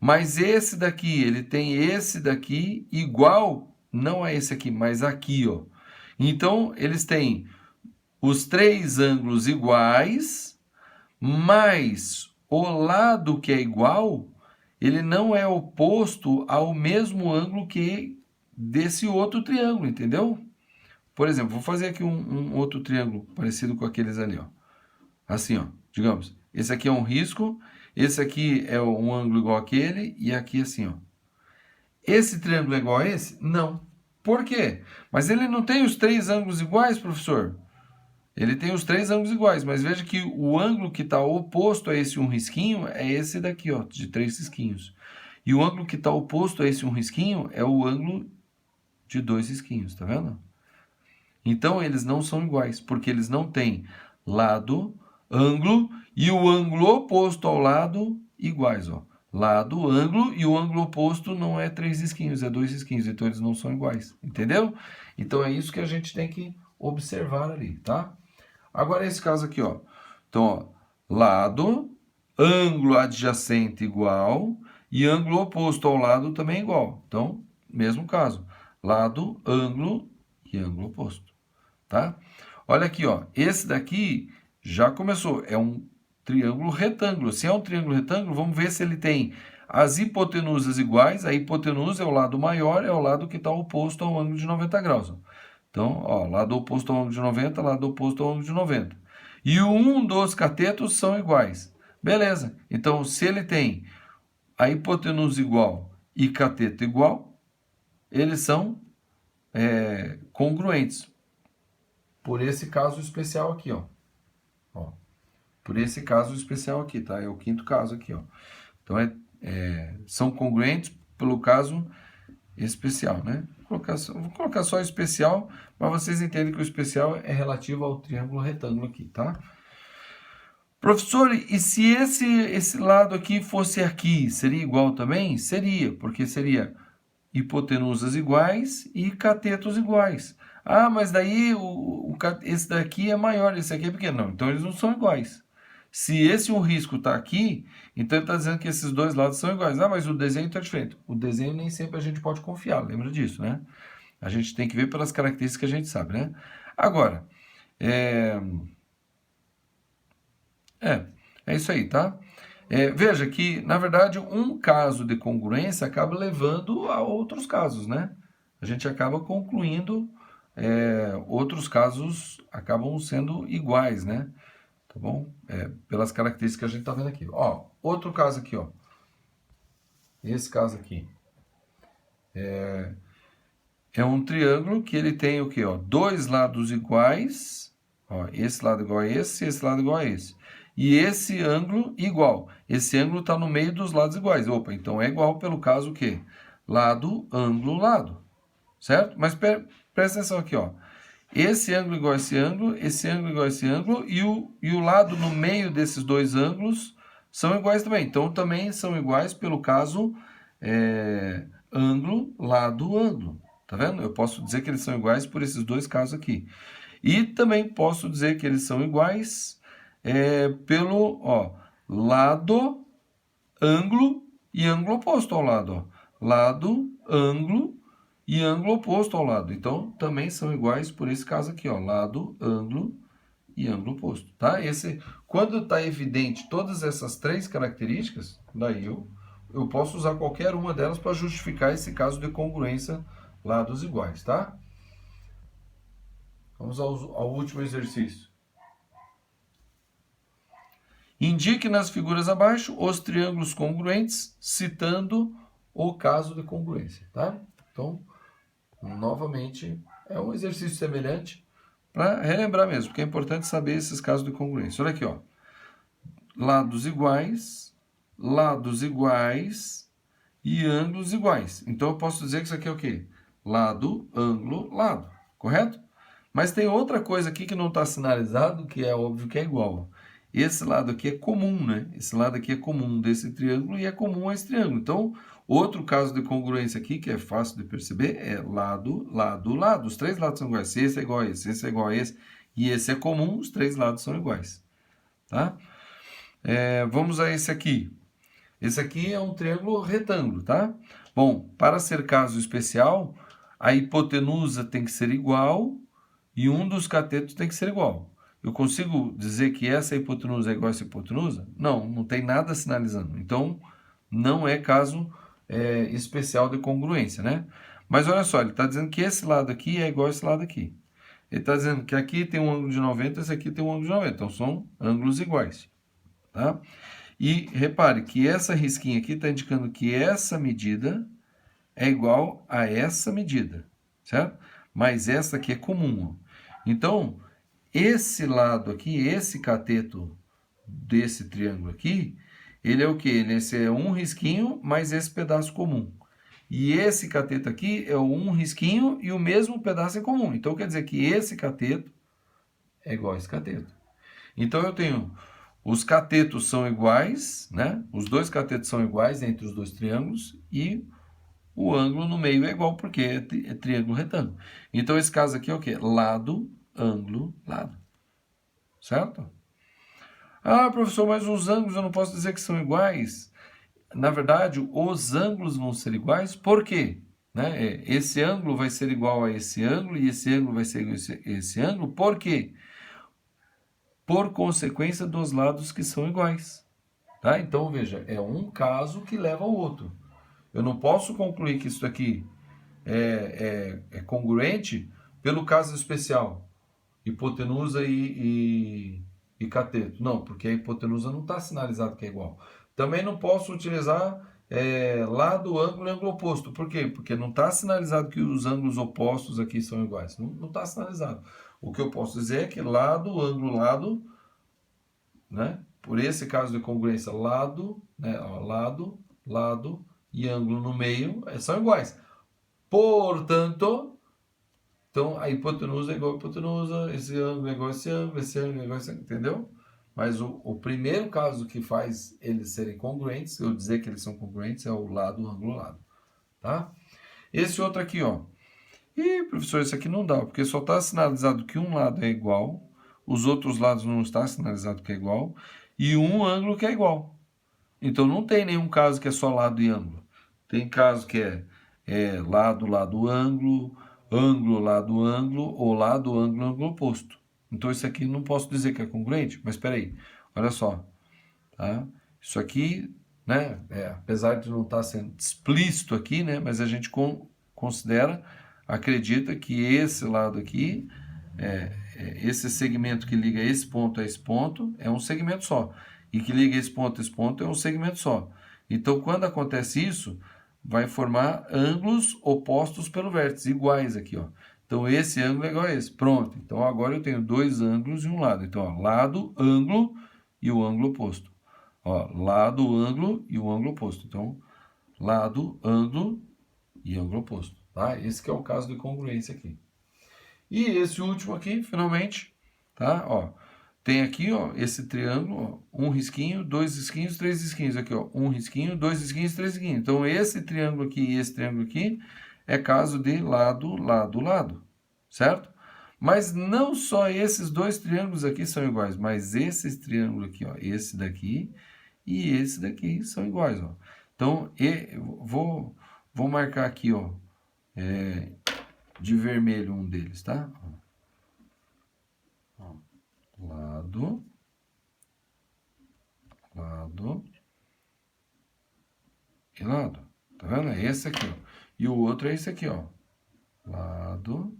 Mas esse daqui, ele tem esse daqui igual, não a esse aqui, mas aqui, ó. Então, eles têm os três ângulos iguais, mas o lado que é igual, ele não é oposto ao mesmo ângulo que desse outro triângulo, entendeu? Por exemplo, vou fazer aqui um outro triângulo parecido com aqueles ali, ó. Assim, ó, digamos, esse aqui é um risco, esse aqui é um ângulo igual àquele, e aqui assim, ó. Esse triângulo é igual a esse? Não. Por quê? Mas ele não tem os três ângulos iguais, professor? Ele tem os três ângulos iguais, mas veja que o ângulo que está oposto a esse um risquinho é esse daqui, ó, de três risquinhos. E o ângulo que está oposto a esse um risquinho é o ângulo de dois risquinhos, tá vendo? Então, eles não são iguais, porque eles não têm lado, ângulo e o ângulo oposto ao lado iguais, ó. Lado, ângulo e o ângulo oposto não é três risquinhos, é dois risquinhos, então eles não são iguais, entendeu? Então, é isso que a gente tem que observar ali, tá? Agora, esse caso aqui, ó. Então, ó, lado, ângulo adjacente igual e ângulo oposto ao lado também igual. Então, mesmo caso. Lado, ângulo e ângulo oposto, tá? Olha aqui, ó. Esse daqui já começou. É um triângulo retângulo. Se é um triângulo retângulo, vamos ver se ele tem as hipotenusas iguais. A hipotenusa é o lado maior, é o lado que está oposto ao ângulo de 90 graus, ó. Então, ó, lado oposto ao ângulo de 90, lado oposto ao ângulo de 90. E um dos catetos são iguais. Beleza. Então, se ele tem a hipotenusa igual e cateto igual, eles são congruentes. Por esse caso especial aqui, ó. Por esse caso especial aqui, tá? É o quinto caso aqui, ó. Então, são congruentes pelo caso especial, né? Vou colocar só especial, mas vocês entendem que o especial é relativo ao triângulo retângulo aqui, tá? Professor, e se esse lado aqui fosse aqui, seria igual também? Seria, porque seria hipotenusas iguais e catetos iguais. Ah, mas daí esse daqui é maior, esse aqui é pequeno. Não, então eles não são iguais. Se esse um risco está aqui, então ele está dizendo que esses dois lados são iguais. Ah, mas o desenho está diferente. O desenho nem sempre a gente pode confiar, lembra disso, né? A gente tem que ver pelas características que a gente sabe, né? Agora, é, é isso aí, tá? Veja que, na verdade, um caso de congruência acaba levando a outros casos, né? A gente acaba concluindo, outros casos acabam sendo iguais, né? Tá bom? Pelas características que a gente tá vendo aqui. Ó, outro caso aqui, ó. Esse caso aqui. É um triângulo que ele tem o quê? Ó? Dois lados iguais. Ó, esse lado igual a esse lado igual a esse. E esse ângulo igual. Esse ângulo está no meio dos lados iguais. Opa, então é igual pelo caso o quê? Lado, ângulo, lado. Certo? Mas presta atenção aqui, ó. Esse ângulo igual a esse ângulo igual a esse ângulo, e o lado no meio desses dois ângulos são iguais também. Então, também são iguais pelo caso ângulo, lado, ângulo. Tá vendo? Eu posso dizer que eles são iguais por esses dois casos aqui. E também posso dizer que eles são iguais pelo lado, ângulo e ângulo oposto ao lado. Ó. Lado, ângulo e ângulo oposto ao lado. Então, também são iguais por esse caso aqui, ó, lado, ângulo e ângulo oposto, tá? Quando está evidente todas essas três características, daí eu posso usar qualquer uma delas para justificar esse caso de congruência lados iguais, tá? Vamos ao último exercício. Indique nas figuras abaixo os triângulos congruentes, citando o caso de congruência, tá? Então, novamente, é um exercício semelhante para relembrar mesmo, porque é importante saber esses casos de congruência. Olha aqui, ó. Lados iguais e ângulos iguais. Então, eu posso dizer que isso aqui é o quê? Lado, ângulo, lado. Correto? Mas tem outra coisa aqui que não está sinalizado, que é óbvio que é igual. Esse lado aqui é comum, né? Esse lado aqui é comum desse triângulo e é comum a esse triângulo. Então, outro caso de congruência aqui, que é fácil de perceber, é lado, lado, lado. Os três lados são iguais. Se esse é igual a esse é igual a esse, e esse é comum, os três lados são iguais. Tá? Vamos a esse aqui. Esse aqui é um triângulo retângulo, tá? Bom, para ser caso especial, a hipotenusa tem que ser igual e um dos catetos tem que ser igual. Eu consigo dizer que essa hipotenusa é igual a essa hipotenusa? Não, não tem nada sinalizando. Então, não é caso especial de congruência, né? Mas olha só, ele está dizendo que esse lado aqui é igual a esse lado aqui. Ele está dizendo que aqui tem um ângulo de 90, esse aqui tem um ângulo de 90. Então, são ângulos iguais, tá? E repare que essa risquinha aqui está indicando que essa medida é igual a essa medida, certo? Mas essa aqui é comum. Então, esse lado aqui, esse cateto desse triângulo aqui, ele é o quê? Esse é um risquinho mais esse pedaço comum. E esse cateto aqui é um risquinho e o mesmo pedaço é comum. Então, quer dizer que esse cateto é igual a esse cateto. Então, eu tenho... Os catetos são iguais, né? Os dois catetos são iguais entre os dois triângulos e o ângulo no meio é igual porque é triângulo retângulo. Então, esse caso aqui é o quê? Lado, ângulo, lado. Certo? Ah, professor, mas os ângulos eu não posso dizer que são iguais. Na verdade, os ângulos vão ser iguais, por quê? Né? Esse ângulo vai ser igual a esse ângulo e esse ângulo vai ser igual a esse ângulo, por quê? Por consequência dos lados que são iguais. Tá? Então, veja, é um caso que leva ao outro. Eu não posso concluir que isso aqui é congruente pelo caso especial, hipotenusa e cateto. Não, porque a hipotenusa não está sinalizado que é igual. Também não posso utilizar lado, ângulo e ângulo oposto. Por quê? Porque não está sinalizado que os ângulos opostos aqui são iguais. Não está sinalizado. O que eu posso dizer é que lado, ângulo, lado, né? Por esse caso de congruência, lado, né? Ó, lado e ângulo no meio são iguais. Portanto, então a hipotenusa é igual a hipotenusa, esse ângulo é igual a esse ângulo, esse ângulo é igual a esse ângulo, entendeu? Mas o primeiro caso que faz eles serem congruentes, eu dizer que eles são congruentes, é o lado, ângulo, lado. Tá? Esse outro aqui, ó. Ih, professor, isso aqui não dá, porque só está sinalizado que um lado é igual, os outros lados não está sinalizado que é igual, e um ângulo que é igual. Então não tem nenhum caso que é só lado e ângulo. Tem caso que é lado, lado, ângulo, ângulo, lado, ângulo, ou lado, ângulo, ângulo oposto. Então isso aqui não posso dizer que é congruente, mas espera aí, olha só. Tá? Isso aqui, né, apesar de não estar sendo explícito aqui, né, mas a gente considera, acredita que esse lado aqui, esse segmento que liga esse ponto a esse ponto, é um segmento só. E que liga esse ponto a esse ponto é um segmento só. Então, quando acontece isso, vai formar ângulos opostos pelo vértice, iguais aqui, ó. Então, esse ângulo é igual a esse. Pronto. Então, agora eu tenho dois ângulos e um lado. Então, ó, lado, ângulo e o ângulo oposto. Ó, lado, ângulo e o ângulo oposto. Então, lado, ângulo e ângulo oposto. Tá? Esse que é o caso de congruência aqui. E esse último aqui, finalmente, tá? Ó, tem aqui, ó, esse triângulo, ó, um risquinho, dois risquinhos, três risquinhos. Aqui, ó, um risquinho, dois risquinhos, três risquinhos. Então, esse triângulo aqui e esse triângulo aqui é caso de lado, lado, lado. Certo? Mas não só esses dois triângulos aqui são iguais, mas esse triângulo aqui, ó, esse daqui e esse daqui são iguais, ó. Então, vou marcar aqui, ó, de vermelho um deles, tá? Ó, lado, lado e lado. Tá vendo? É esse aqui, ó. E o outro é esse aqui, ó. Lado,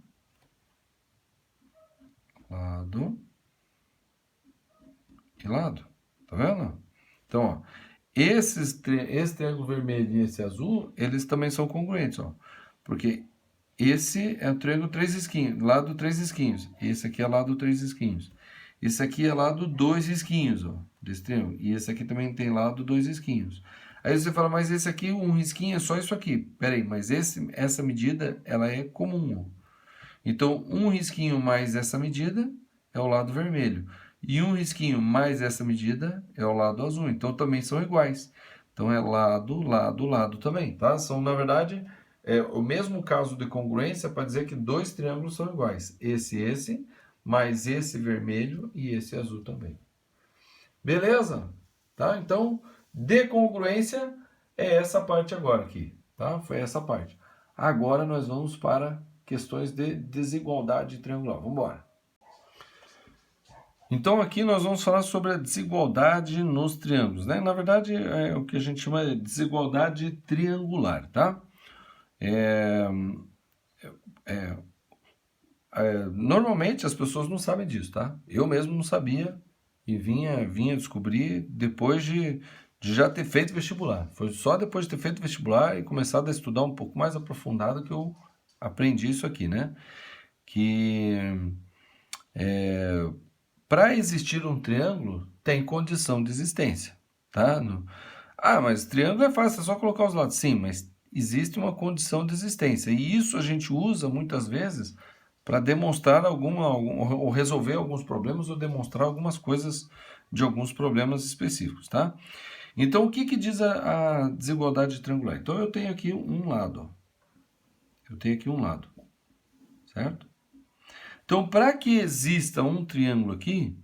lado e lado. Tá vendo? Então, ó, esse triângulo vermelho e esse azul, eles também são congruentes, ó. Porque esse é o triângulo três risquinhos, lado três risquinhos. Esse aqui é lado três risquinhos. Esse aqui é lado dois risquinhos, ó, desse triângulo. E esse aqui também tem lado dois risquinhos. Aí você fala, mas esse aqui, um risquinho é só isso aqui. Pera aí, mas essa medida, ela é comum, ó. Então, um risquinho mais essa medida é o lado vermelho. E um risquinho mais essa medida é o lado azul. Então, também são iguais. Então, é lado, lado, lado também, tá? São, na verdade, o mesmo caso de congruência para dizer que dois triângulos são iguais. Esse, mais esse vermelho e esse azul também. Beleza? Tá? Então, de congruência é essa parte agora aqui, tá? Foi essa parte. Agora nós vamos para questões de desigualdade triangular. Vamos embora. Então aqui nós vamos falar sobre a desigualdade nos triângulos, né? Na verdade é o que a gente chama de desigualdade triangular, tá? Normalmente as pessoas não sabem disso, tá? Eu mesmo não sabia e vinha descobrir depois de já ter feito vestibular. Foi só depois de ter feito vestibular e começado a estudar um pouco mais aprofundado que eu aprendi isso aqui, né? Que para existir um triângulo tem condição de existência, tá? Mas triângulo é fácil, é só colocar os lados. Sim, mas existe uma condição de existência. E isso a gente usa muitas vezes para demonstrar ou resolver alguns problemas ou demonstrar algumas coisas de alguns problemas específicos, tá? Então, o que diz a desigualdade triangular? Então, eu tenho aqui um lado, ó. Eu tenho aqui um lado, certo? Então, para que exista um triângulo aqui,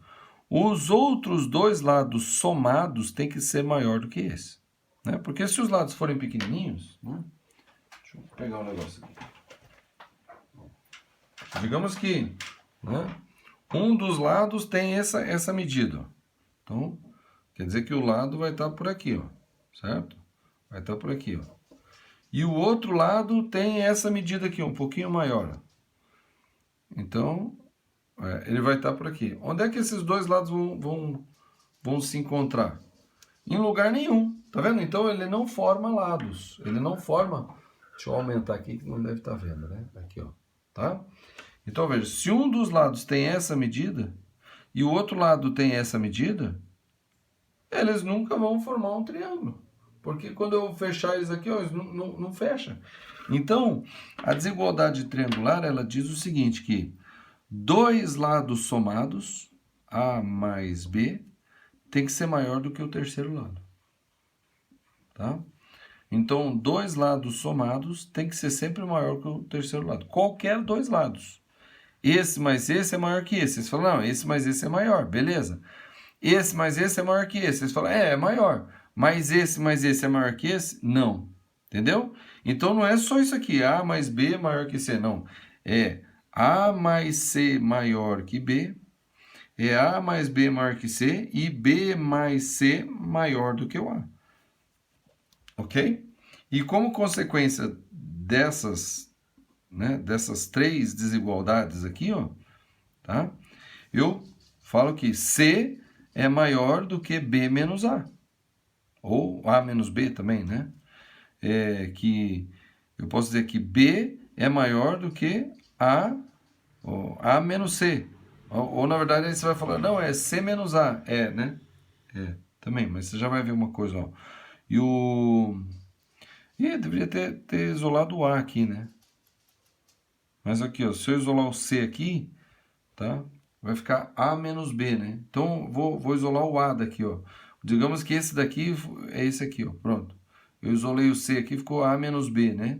os outros dois lados somados têm que ser maior do que esse, né? Porque se os lados forem pequenininhos, né? Deixa eu pegar um negócio aqui. Digamos que, né, um dos lados tem essa medida, ó. Então, quer dizer que o lado vai estar por aqui, ó, certo? Vai estar por aqui, ó. E o outro lado tem essa medida aqui, um pouquinho maior. Então, ele vai estar por aqui. Onde é que esses dois lados vão se encontrar? Em lugar nenhum, tá vendo? Então, ele não forma lados. Ele não forma... Deixa eu aumentar aqui, que não deve estar vendo, né? Aqui, ó, tá? Então, veja, se um dos lados tem essa medida e o outro lado tem essa medida, eles nunca vão formar um triângulo. Porque quando eu fechar eles aqui, ó, eles não fecha. Então, a desigualdade triangular, ela diz o seguinte, que dois lados somados, A mais B, tem que ser maior do que o terceiro lado. Tá? Então, dois lados somados tem que ser sempre maior que o terceiro lado. Qualquer dois lados. Esse mais esse é maior que esse. Vocês falam, não, esse mais esse é maior. Beleza. Esse mais esse é maior que esse. Vocês falam, é maior. Mas esse mais esse é maior que esse? Não. Entendeu? Então, não é só isso aqui. A mais B é maior que C. Não. É A mais C maior que B. É A mais B maior que C. E B mais C maior do que o A. Ok? E como consequência dessas, né, dessas três desigualdades aqui, ó, tá? Eu falo que C é maior do que B menos A. Ou A menos B também, né? Que eu posso dizer que B é maior do que A menos C. Ou na verdade aí você vai falar, não, é C menos A. É, né? É, também, mas você já vai ver uma coisa, ó. Deveria ter isolado o A aqui, né? Mas aqui, ó, se eu isolar o C aqui, tá? Vai ficar A menos B, né? Então, vou isolar o A daqui, ó. Digamos que esse daqui é esse aqui, ó. Pronto. Eu isolei o C aqui, ficou A menos B, né?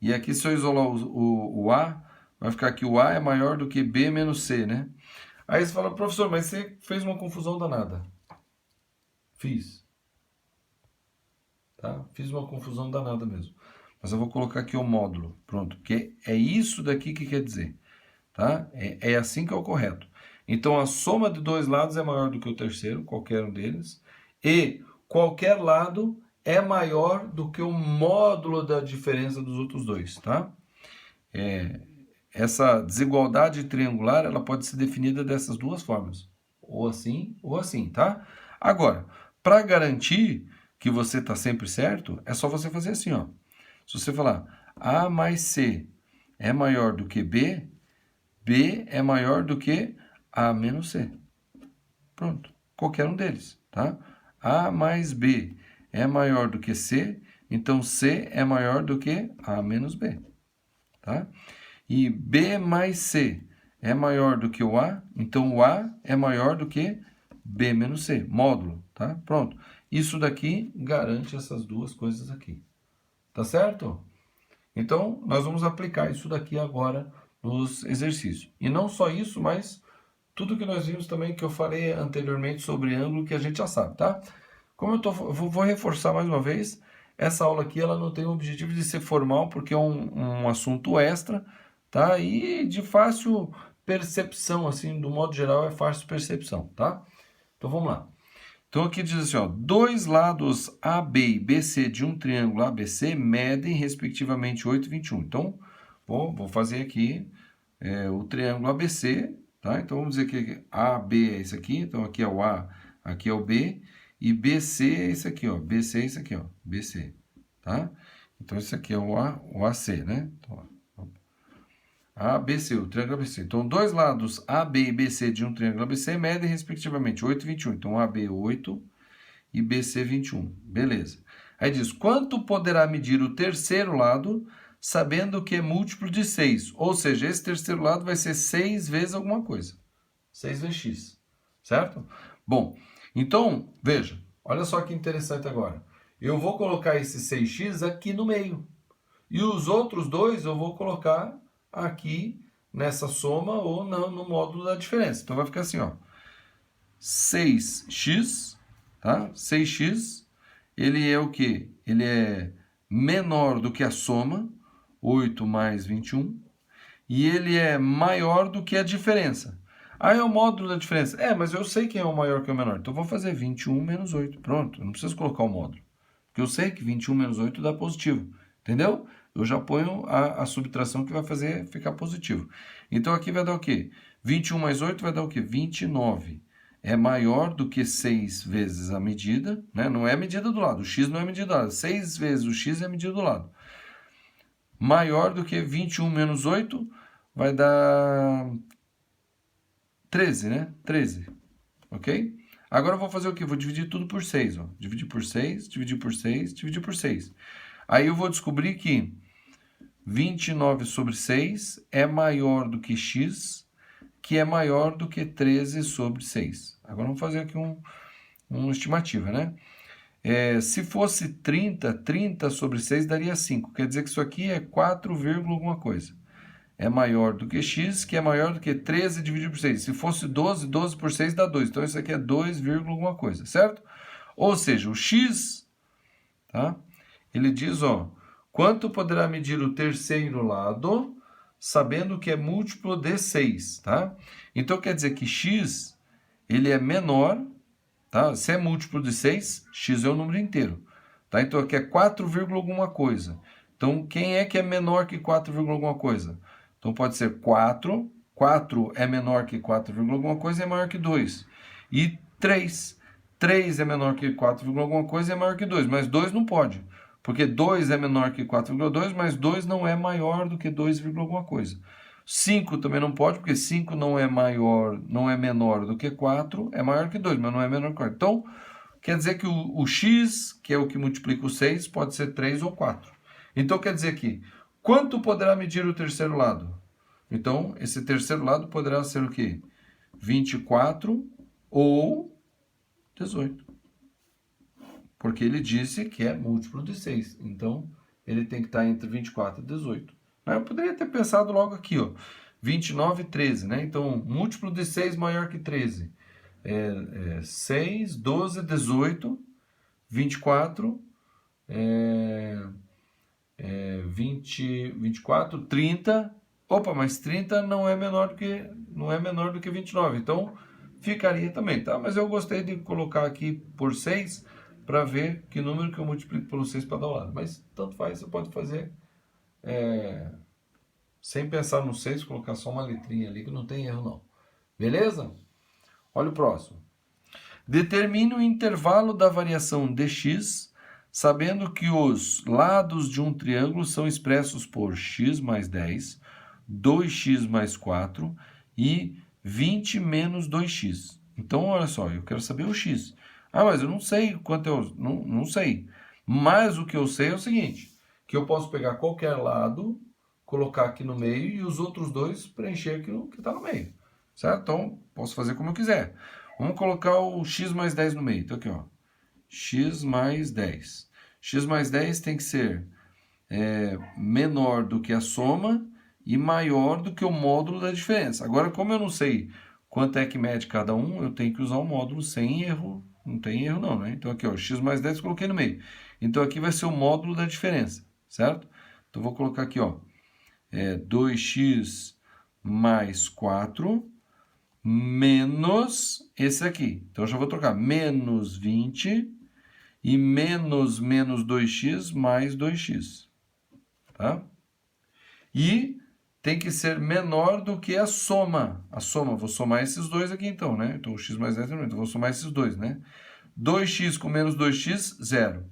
E aqui, se eu isolar o A, vai ficar que o A é maior do que B menos C, né? Aí você fala, professor, mas você fez uma confusão danada. Fiz. Tá? Fiz uma confusão danada mesmo. Mas eu vou colocar aqui o módulo. Pronto. Porque é isso daqui que quer dizer. Tá? É assim que é o correto. Então, a soma de dois lados é maior do que o terceiro, qualquer um deles. E qualquer lado é maior do que o módulo da diferença dos outros dois, tá? Essa desigualdade triangular, ela pode ser definida dessas duas formas. Ou assim, tá? Agora, para garantir que você está sempre certo, é só você fazer assim, ó. Se você falar A mais C é maior do que B, B é maior do que A menos C. Pronto. Qualquer um deles, tá? A mais B é maior do que C, então C é maior do que A menos B, tá? E B mais C é maior do que o A, então o A é maior do que B menos C, módulo, tá? Pronto. Isso daqui garante essas duas coisas aqui. Tá certo? Então, nós vamos aplicar isso daqui agora nos exercícios. E não só isso, mas tudo que nós vimos também, que eu falei anteriormente sobre ângulo, que a gente já sabe, tá? Como vou reforçar mais uma vez, essa aula aqui ela não tem o objetivo de ser formal, porque é um assunto extra, tá? E de fácil percepção, assim, do modo geral, é fácil percepção, tá? Então, vamos lá. Então, aqui diz assim, ó, dois lados AB e BC de um triângulo ABC medem, respectivamente, 8 e 21. Então, vou fazer aqui o triângulo ABC, tá? Então, vamos dizer que AB é isso aqui, então aqui é o A, aqui é o B, e BC é isso aqui, ó, BC é isso aqui, ó, BC, tá? Então, isso aqui é o AC, né? Então, ó, ABC, o triângulo ABC. Então, dois lados AB e BC de um triângulo ABC medem, respectivamente, 8 e 21. Então, AB 8 e BC 21. Beleza. Aí diz, quanto poderá medir o terceiro lado, sabendo que é múltiplo de 6? Ou seja, esse terceiro lado vai ser 6 vezes alguma coisa. 6 vezes x. Certo? Bom, então, veja. Olha só que interessante agora. Eu vou colocar esse 6x aqui no meio. E os outros dois eu vou colocar aqui nessa soma ou no módulo da diferença. Então vai ficar assim, ó. 6x, tá? 6x, ele é o quê? Ele é menor do que a soma, 8 mais 21, e ele é maior do que a diferença. Aí é o módulo da diferença. Mas eu sei quem é o maior que é o menor. Então, eu vou fazer 21 menos 8. Pronto, eu não preciso colocar o módulo. Porque eu sei que 21 menos 8 dá positivo. Entendeu? Eu já ponho a subtração que vai fazer ficar positivo. Então, aqui vai dar o quê? 21 mais 8 vai dar o quê? 29. É maior do que 6 vezes a medida, né? Não é a medida do lado. O x não é a medida do lado. 6 vezes o x é a medida do lado. Maior do que 21 menos 8 vai dar 13, né? 13. Ok? Agora eu vou fazer o quê? Vou dividir tudo por 6. Ó. Dividir por 6, dividir por 6, dividir por 6. Aí eu vou descobrir que 29 sobre 6 é maior do que x, que é maior do que 13 sobre 6. Agora vamos fazer aqui uma estimativa, né? Se fosse 30, 30 sobre 6 daria 5. Quer dizer que isso aqui é 4, alguma coisa. É maior do que x, que é maior do que 13 dividido por 6. Se fosse 12, 12 por 6 dá 2. Então isso aqui é 2, alguma coisa, certo? Ou seja, o x, tá? Ele diz, ó, quanto poderá medir o terceiro lado, sabendo que é múltiplo de 6, tá? Então quer dizer que x, ele é menor, tá? Se é múltiplo de 6, x é o número inteiro, tá? Então aqui é 4, alguma coisa. Então quem é que é menor que 4, alguma coisa? Então pode ser 4, 4 é menor que 4, alguma coisa e é maior que 2. E 3, 3 é menor que 4, alguma coisa e é maior que 2, mas 2 não pode. Porque 2 é menor que 4,2, mas 2 não é maior do que 2, alguma coisa. 5 também não pode, porque 5 não é maior, não é menor do que 4, é maior que 2, mas não é menor que 4. Então, quer dizer que o x, que é o que multiplica o 6, pode ser 3 ou 4. Então, quer dizer que, quanto poderá medir o terceiro lado? Então, esse terceiro lado poderá ser o quê? 24 ou 18. Porque ele disse que é múltiplo de 6. Então, ele tem que estar entre 24 e 18. Eu poderia ter pensado logo aqui, ó, 29 e 13, né? Então, múltiplo de 6 maior que 13. 6, 12, 18, 24, 24, 30. Opa, mas 30 não é menor do que 29. Então, ficaria também, tá? Mas eu gostei de colocar aqui por 6 para ver que número que eu multiplico pelo 6 para dar o lado. Mas tanto faz, você pode fazer sem pensar no 6, colocar só uma letrinha ali que não tem erro não. Beleza? Olha o próximo. Determine o intervalo da variação dx, sabendo que os lados de um triângulo são expressos por x mais 10, 2x mais 4 e 20 menos 2x. Então, olha só, eu quero saber o x. Ah, mas eu não sei quanto eu... Não sei. Mas o que eu sei é o seguinte, que eu posso pegar qualquer lado, colocar aqui no meio e os outros dois preencher aquilo que está no meio. Certo? Então, posso fazer como eu quiser. Vamos colocar o x mais 10 no meio. Então, aqui, ó. X mais 10. X mais 10 tem que ser menor do que a soma e maior do que o módulo da diferença. Agora, como eu não sei quanto é que mede cada um, eu tenho que usar o módulo sem erro. Não tem erro não, né? Então, aqui, ó, x mais 10 eu coloquei no meio. Então, aqui vai ser o módulo da diferença, certo? Então, vou colocar aqui, ó, 2x mais 4 menos esse aqui. Então, eu já vou trocar menos 20 e menos 2x mais 2x. Tá? E tem que ser menor do que a soma. A soma, vou somar esses dois aqui então, né? Então, o x mais 10 então vou somar esses dois, né? 2x com menos 2x, 0.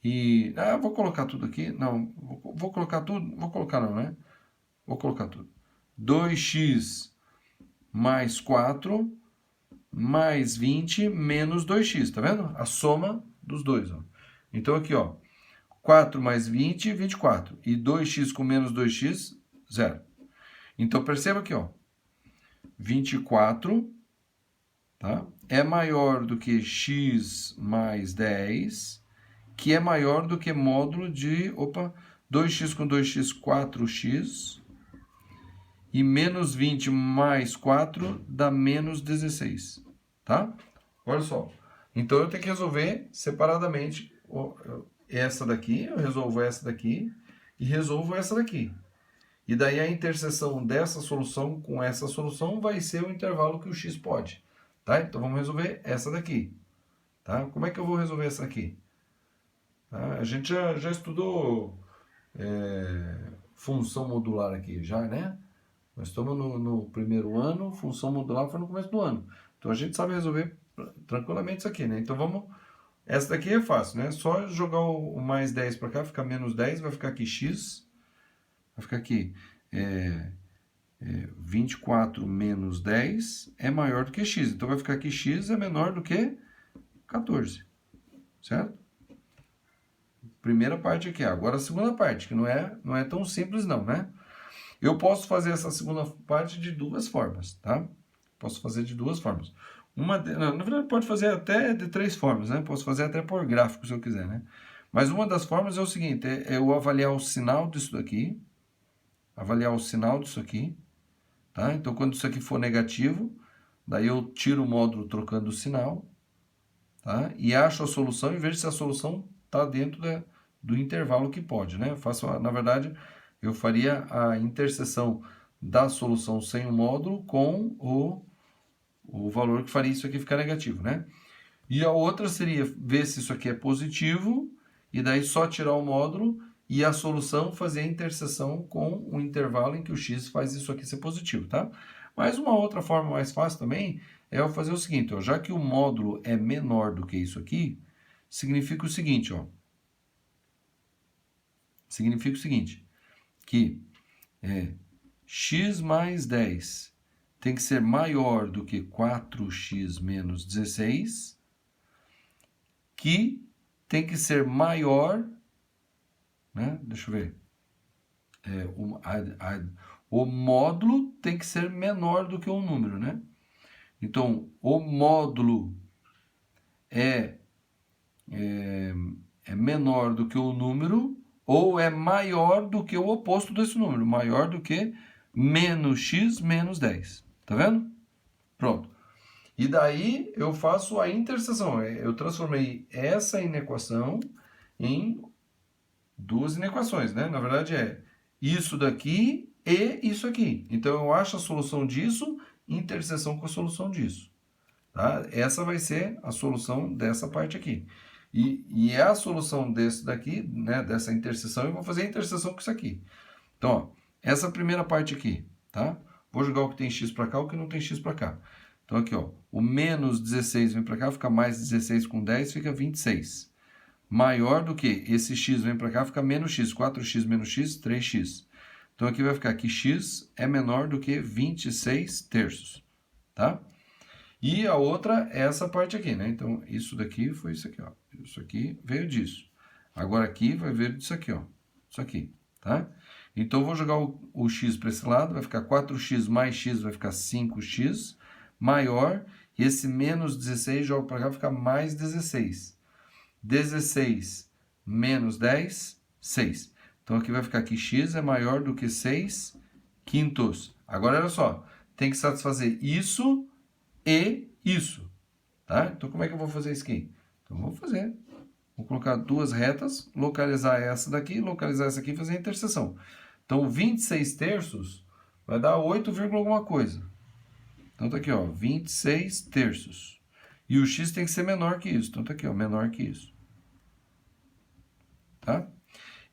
E, vou colocar tudo aqui. Não, vou colocar tudo. Vou colocar não, né? Vou colocar tudo. 2x mais 4 mais 20 menos 2x, tá vendo? A soma dos dois, ó. Então, aqui, ó, 4 mais 20, 24. E 2x com menos 2x, 0. Então, perceba aqui, ó, 24, tá? É maior do que x mais 10, que é maior do que módulo de, 2x com 2x, 4x, e menos 20 mais 4 dá menos 16, tá? Olha só. Então, eu tenho que resolver separadamente essa daqui, eu resolvo essa daqui e resolvo essa daqui. E daí a interseção dessa solução com essa solução vai ser o intervalo que o x pode, tá? Então, vamos resolver essa daqui, tá? Como é que eu vou resolver essa aqui? A gente já estudou função modular aqui, já, né? Nós estamos no primeiro ano, função modular foi no começo do ano. Então, a gente sabe resolver tranquilamente isso aqui, né? Então, vamos... Essa daqui é fácil, né? Só jogar o mais 10 para cá, fica menos 10, vai ficar aqui x. Vai ficar aqui 24 menos 10 é maior do que x. Então, vai ficar aqui x é menor do que 14. Certo? Primeira parte aqui. Agora, a segunda parte, que não é tão simples não, né? Eu posso fazer essa segunda parte de duas formas, tá? Posso fazer de duas formas. Na verdade, pode fazer até de 3 formas, né? Posso fazer até por gráfico, se eu quiser, né? Mas uma das formas é o seguinte, é eu avaliar o sinal disso daqui, tá? Então, quando isso aqui for negativo, daí eu tiro o módulo trocando o sinal, tá? E acho a solução e vejo se a solução está dentro do intervalo que pode, né? Na verdade, eu faria a interseção da solução sem o módulo com o valor que faria isso aqui ficar negativo, né? E a outra seria ver se isso aqui é positivo, e daí só tirar o módulo e a solução fazer a interseção com o intervalo em que o x faz isso aqui ser positivo, tá? Mas uma outra forma mais fácil também é eu fazer o seguinte, ó, já que o módulo é menor do que isso aqui, significa o seguinte, ó. Significa o seguinte, que x mais 10 tem que ser maior do que 4x menos 16, que tem que ser maior, né? Deixa eu ver. O módulo tem que ser menor do que um número, né? Então, o módulo é menor do que o número ou é maior do que o oposto desse número, maior do que menos x menos 10. Tá vendo? Pronto. E daí eu faço a interseção. Eu transformei essa inequação em duas inequações, né? Na verdade é isso daqui e isso aqui. Então eu acho a solução disso, interseção com a solução disso. Tá? Essa vai ser a solução dessa parte aqui. E é a solução desse daqui, né, dessa interseção, eu vou fazer a interseção com isso aqui. Então, ó, essa primeira parte aqui, tá? Vou jogar o que tem x para cá, o que não tem x para cá. Então, aqui, ó, o menos 16 vem para cá, fica mais 16 com 10, fica 26. Maior do que esse x vem para cá, fica menos x. 4x menos x, 3x. Então, aqui vai ficar que x é menor do que 26 terços, tá? E a outra é essa parte aqui, né? Então, isso daqui foi isso aqui, ó. Isso aqui veio disso. Agora aqui vai vir disso aqui, ó. Isso aqui, tá? Então, eu vou jogar o x para esse lado, vai ficar 4x mais x, vai ficar 5x, maior, e esse menos 16 jogo para cá, vai ficar mais 16. 16 menos 10, 6. Então, aqui vai ficar que x é maior do que 6 quintos. Agora, olha só, tem que satisfazer isso e isso, tá? Então, como é que eu vou fazer isso aqui? Então, vou colocar duas retas, localizar essa daqui, localizar essa aqui e fazer a interseção. Então, 26 terços vai dar 8, alguma coisa. Então, tá aqui, ó, 26 terços. E o x tem que ser menor que isso. Então, tá aqui, ó, menor que isso. Tá?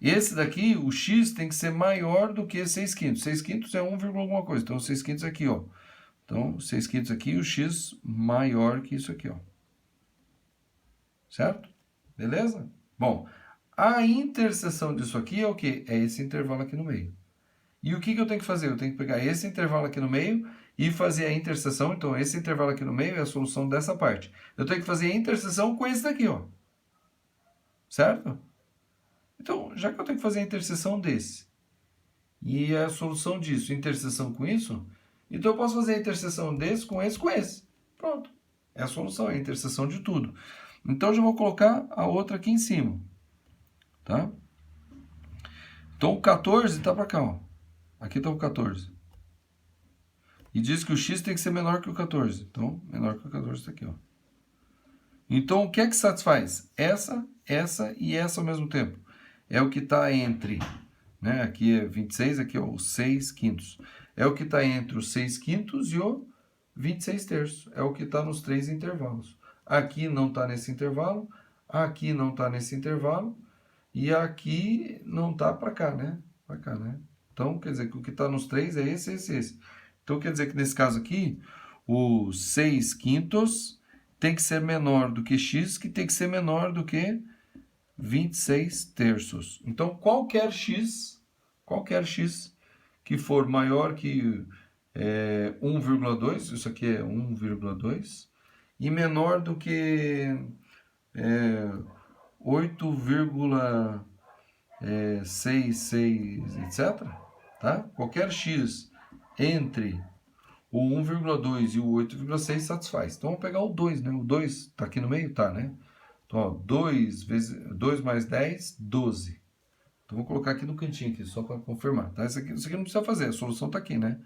Esse daqui, o x tem que ser maior do que 6 quintos. 6 quintos é 1, alguma coisa. Então, 6 quintos aqui, ó. Então, 6 quintos aqui e o x maior que isso aqui, ó. Certo? Beleza? Bom, a interseção disso aqui é o quê? É esse intervalo aqui no meio. E o que eu tenho que fazer? Eu tenho que pegar esse intervalo aqui no meio e fazer a interseção. Então, esse intervalo aqui no meio é a solução dessa parte. Eu tenho que fazer a interseção com esse daqui, ó. Certo? Então, já que eu tenho que fazer a interseção desse e a solução disso, interseção com isso, então eu posso fazer a interseção desse com esse com esse. Pronto. É a solução, é a interseção de tudo. Então, eu já vou colocar a outra aqui em cima. Tá? Então, o 14 está para cá, ó. Aqui está o 14. E diz que o x tem que ser menor que o 14. Então, menor que o 14 está aqui, ó. Então, o que é que satisfaz? Essa e essa ao mesmo tempo. É o que está entre, né? Aqui é 26, aqui é o 6 quintos. É o que está entre os 6 quintos e o 26 terços. É o que está nos três intervalos. Aqui não está nesse intervalo, aqui não está nesse intervalo, e aqui não está para cá, né? Para cá, né? Então, quer dizer que o que está nos três é esse, esse, esse. Então, quer dizer que nesse caso aqui, o 6 quintos tem que ser menor do que x, que tem que ser menor do que 26 terços. Então, qualquer x que for maior que 1,2, isso aqui é 1,2, e menor do que 8,66, etc. Tá? Qualquer x entre o 1,2 e o 8,6 satisfaz. Então, vamos pegar o 2, né? O 2 está aqui no meio? Tá, né? Então, ó, 2 mais 10, 12. Então, vou colocar aqui no cantinho, aqui, só para confirmar. Tá? Isso aqui não precisa fazer, a solução está aqui, né?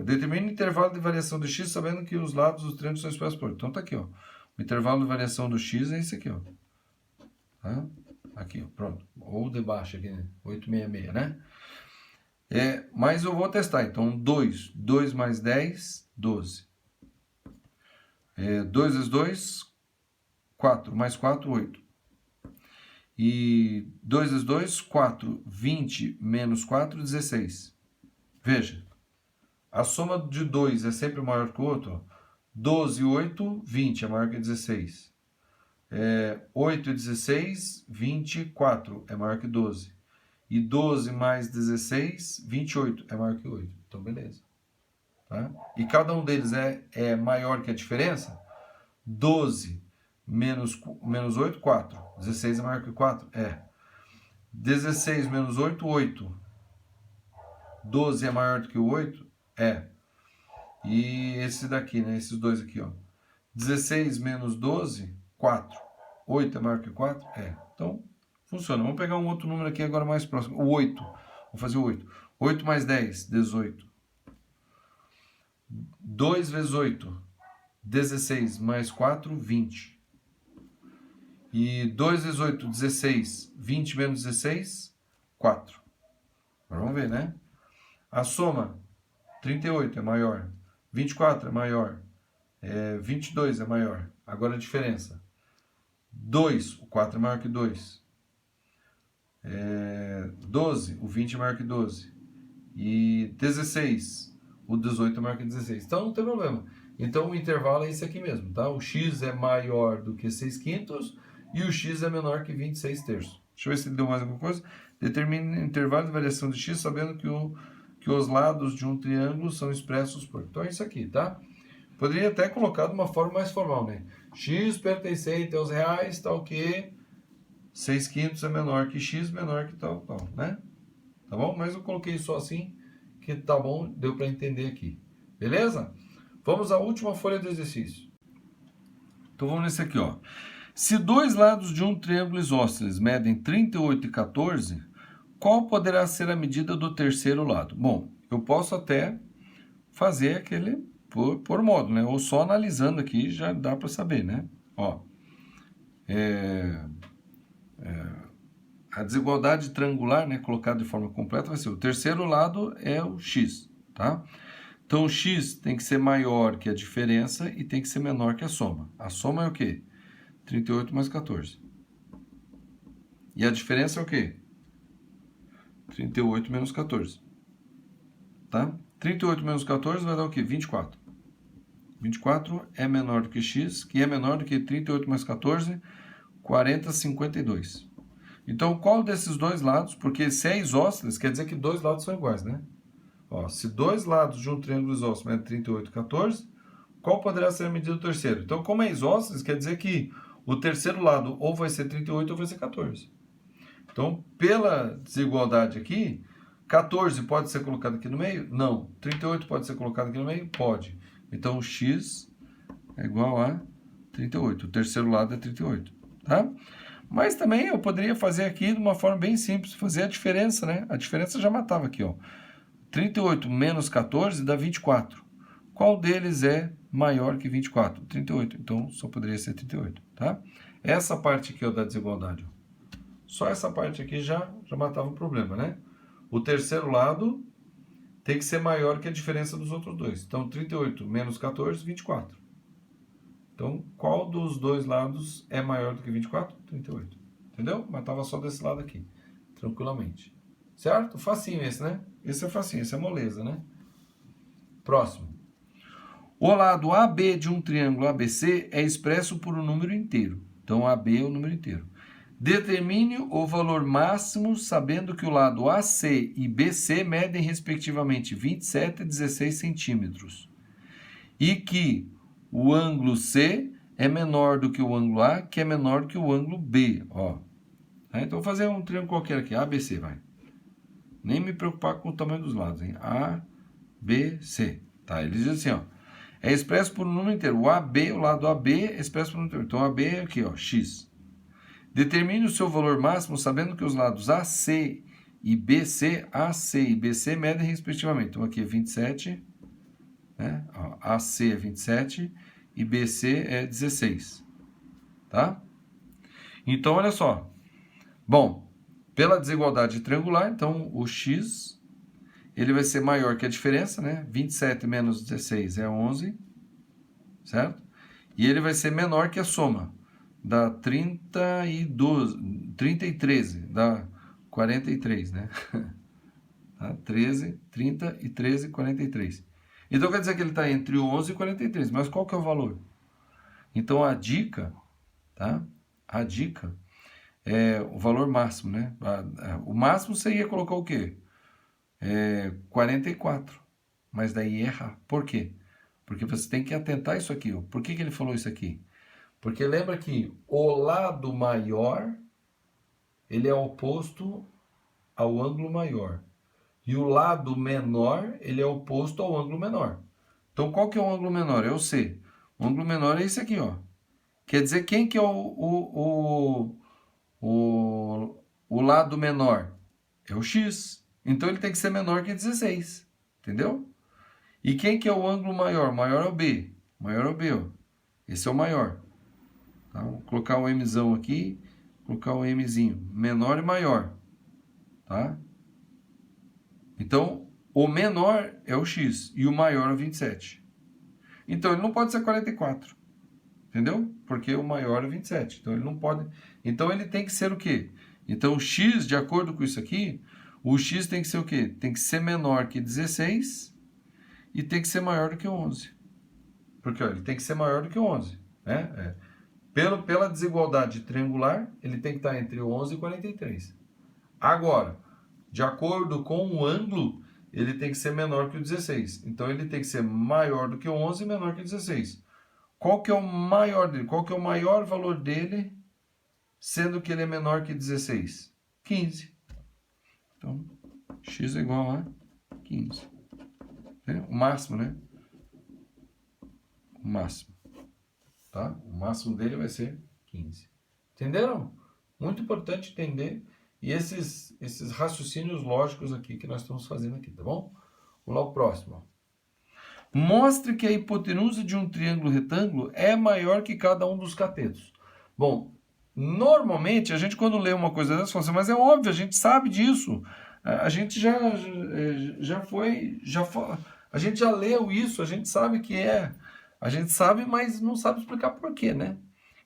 Determine o intervalo de variação do x, sabendo que os lados dos triângulos são expressos por. Então, tá aqui, ó. O intervalo de variação do x é esse aqui, ó. Tá? Aqui, ó, pronto. Ou de baixo aqui, né? 866, né? Mas eu vou testar. Então, 2 mais 10, 12. 2 vezes 2, 4. Mais 4, 8. E 2 vezes 2, 4. 20 menos 4, 16. Veja. A soma de 2 é sempre maior que o outro. 12 e 8, 20 é maior que 16. 8 e 16, 24 é maior que 12. E 12 mais 16, 28 é maior que 8. Então, beleza. Tá? E cada um deles é maior que a diferença. 12 menos 8, 4. 16 é maior que 4? 16 menos 8, 8. 12 é maior do que o 8? E esse daqui, né? Esses dois aqui, ó. 16 menos 12, 4. 8 é maior que 4? Então, funciona. Vamos pegar um outro número aqui agora mais próximo. O 8. Vou fazer o 8. 8 mais 10, 18. 2 vezes 8, 16. Mais 4, 20. E 2 vezes 8, 16. 20 menos 16, 4. Agora vamos ver, né? A soma, 38 é maior. 24 é maior. 22 é maior. Agora a diferença. 2, o 4 é maior que 2. 12, o 20 é maior que 12. E 16, o 18 é maior que 16. Então não tem problema. Então o intervalo é esse aqui mesmo, tá? O x é maior do que 6 quintos e o x é menor que 26 terços. Deixa eu ver se ele deu mais alguma coisa. Determine o intervalo de variação de x sabendo que os lados de um triângulo são expressos por. Então é isso aqui, tá? Poderia até colocar de uma forma mais formal, né? X pertencente aos reais, tal que 6 quintos é menor que x, menor que tal, né? Tá bom? Mas eu coloquei só assim, que tá bom, deu para entender aqui. Beleza? Vamos à última folha do exercício. Então vamos nesse aqui, ó. Se dois lados de um triângulo isósceles medem 38 e 14, qual poderá ser a medida do terceiro lado? Bom, eu posso até fazer aquele por modo, né? Ou só analisando aqui já dá para saber, né? Ó, a desigualdade triangular, né, colocada de forma completa, vai ser o terceiro lado é o x, tá? Então, o x tem que ser maior que a diferença e tem que ser menor que a soma. A soma é o quê? 38 mais 14. E a diferença é o quê? 38 menos 14. Tá? 38 menos 14 vai dar o quê? 24. 24 é menor do que x, que é menor do que 38 mais 14, 40, 52. Então, qual desses dois lados, porque se é isósceles, quer dizer que dois lados são iguais, né? Ó, se dois lados de um triângulo isósceles medem 38 e 14, qual poderá ser a medida do terceiro? Então, como é isósceles, quer dizer que o terceiro lado ou vai ser 38 ou vai ser 14. Então, pela desigualdade aqui, 14 pode ser colocado aqui no meio? Não. 38 pode ser colocado aqui no meio? Pode. Então, o x é igual a 38. O terceiro lado é 38, tá? Mas também eu poderia fazer aqui de uma forma bem simples, fazer a diferença, né? A diferença já matava aqui, ó. 38 menos 14 dá 24. Qual deles é maior que 24? 38. Então, só poderia ser 38, tá? Essa parte aqui, ó, da desigualdade, ó. Só essa parte aqui já matava o problema, né? O terceiro lado tem que ser maior que a diferença dos outros dois. Então, 38 menos 14, 24. Então, qual dos dois lados é maior do que 24? 38. Entendeu? Matava só desse lado aqui, tranquilamente. Certo? Facinho esse, né? Esse é facinho, esse é moleza, né? Próximo. O lado AB de um triângulo ABC é expresso por um número inteiro. Então, AB é o número inteiro. Determine o valor máximo sabendo que o lado AC e BC medem respectivamente 27 e 16 centímetros. E que o ângulo C é menor do que o ângulo A, que é menor do que o ângulo B. Ó. Então, vou fazer um triângulo qualquer aqui, ABC, vai. Nem me preocupar com o tamanho dos lados, hein? A, B, C. Tá? Ele diz assim, ó, é expresso por um número inteiro. O AB, o lado AB é expresso por um número inteiro. Então, AB é aqui, ó, x. Determine o seu valor máximo sabendo que os lados AC e BC medem respectivamente. Então, aqui é 27, né? Ó, AC é 27 e BC é 16, tá? Então, olha só. Bom, pela desigualdade triangular, então, o x, ele vai ser maior que a diferença, né? 27 menos 16 é 11, certo? E ele vai ser menor que a soma. Dá 30 e 13, dá 43, né? Tá? 13, 30 e 13, 43. Então quer dizer que ele está entre o 11 e 43, mas qual que é o valor? Então a dica, tá? A dica é o valor máximo, né? O máximo você ia colocar o quê? 44, mas daí erra. Por quê? Porque você tem que atentar isso aqui. Ó. Por que ele falou isso aqui? Porque lembra que o lado maior, ele é oposto ao ângulo maior. E o lado menor, ele é oposto ao ângulo menor. Então, qual que é o ângulo menor? É o C. O ângulo menor é esse aqui, ó. Quer dizer, quem que é o lado menor? É o X. Então, ele tem que ser menor que 16. Entendeu? E quem que é o ângulo maior? O maior é o B. O maior é o B, ó. Esse é o maior. Tá? Vou colocar um Mzão aqui, colocar um Mzinho, menor e maior, tá? Então, o menor é o X e o maior é o 27. Então, ele não pode ser 44, entendeu? Porque o maior é 27, então ele não pode... Então, ele tem que ser o quê? Então, o X, de acordo com isso aqui, o X tem que ser o quê? Tem que ser menor que 16 e tem que ser maior do que 11. Porque, ó, ele tem que ser maior do que 11, né? Pela desigualdade triangular, ele tem que estar entre 11 e 43. Agora, de acordo com o ângulo, ele tem que ser menor que o 16. Então, ele tem que ser maior do que o 11 e menor que o 16. Qual que é o maior dele? Qual que é o maior valor dele, sendo que ele é menor que 16? 15. Então, x é igual a 15. O máximo, né? O máximo. Tá? O máximo dele vai ser 15. Entenderam? Muito importante entender e esses raciocínios lógicos aqui que nós estamos fazendo aqui, tá bom? Vamos lá o próximo. Mostre que a hipotenusa de um triângulo retângulo é maior que cada um dos catetos. Bom, normalmente a gente quando lê uma coisa dessa, fala assim, mas é óbvio, a gente sabe disso. A gente a gente já leu isso, a gente sabe que é. A gente sabe, mas não sabe explicar por quê, né?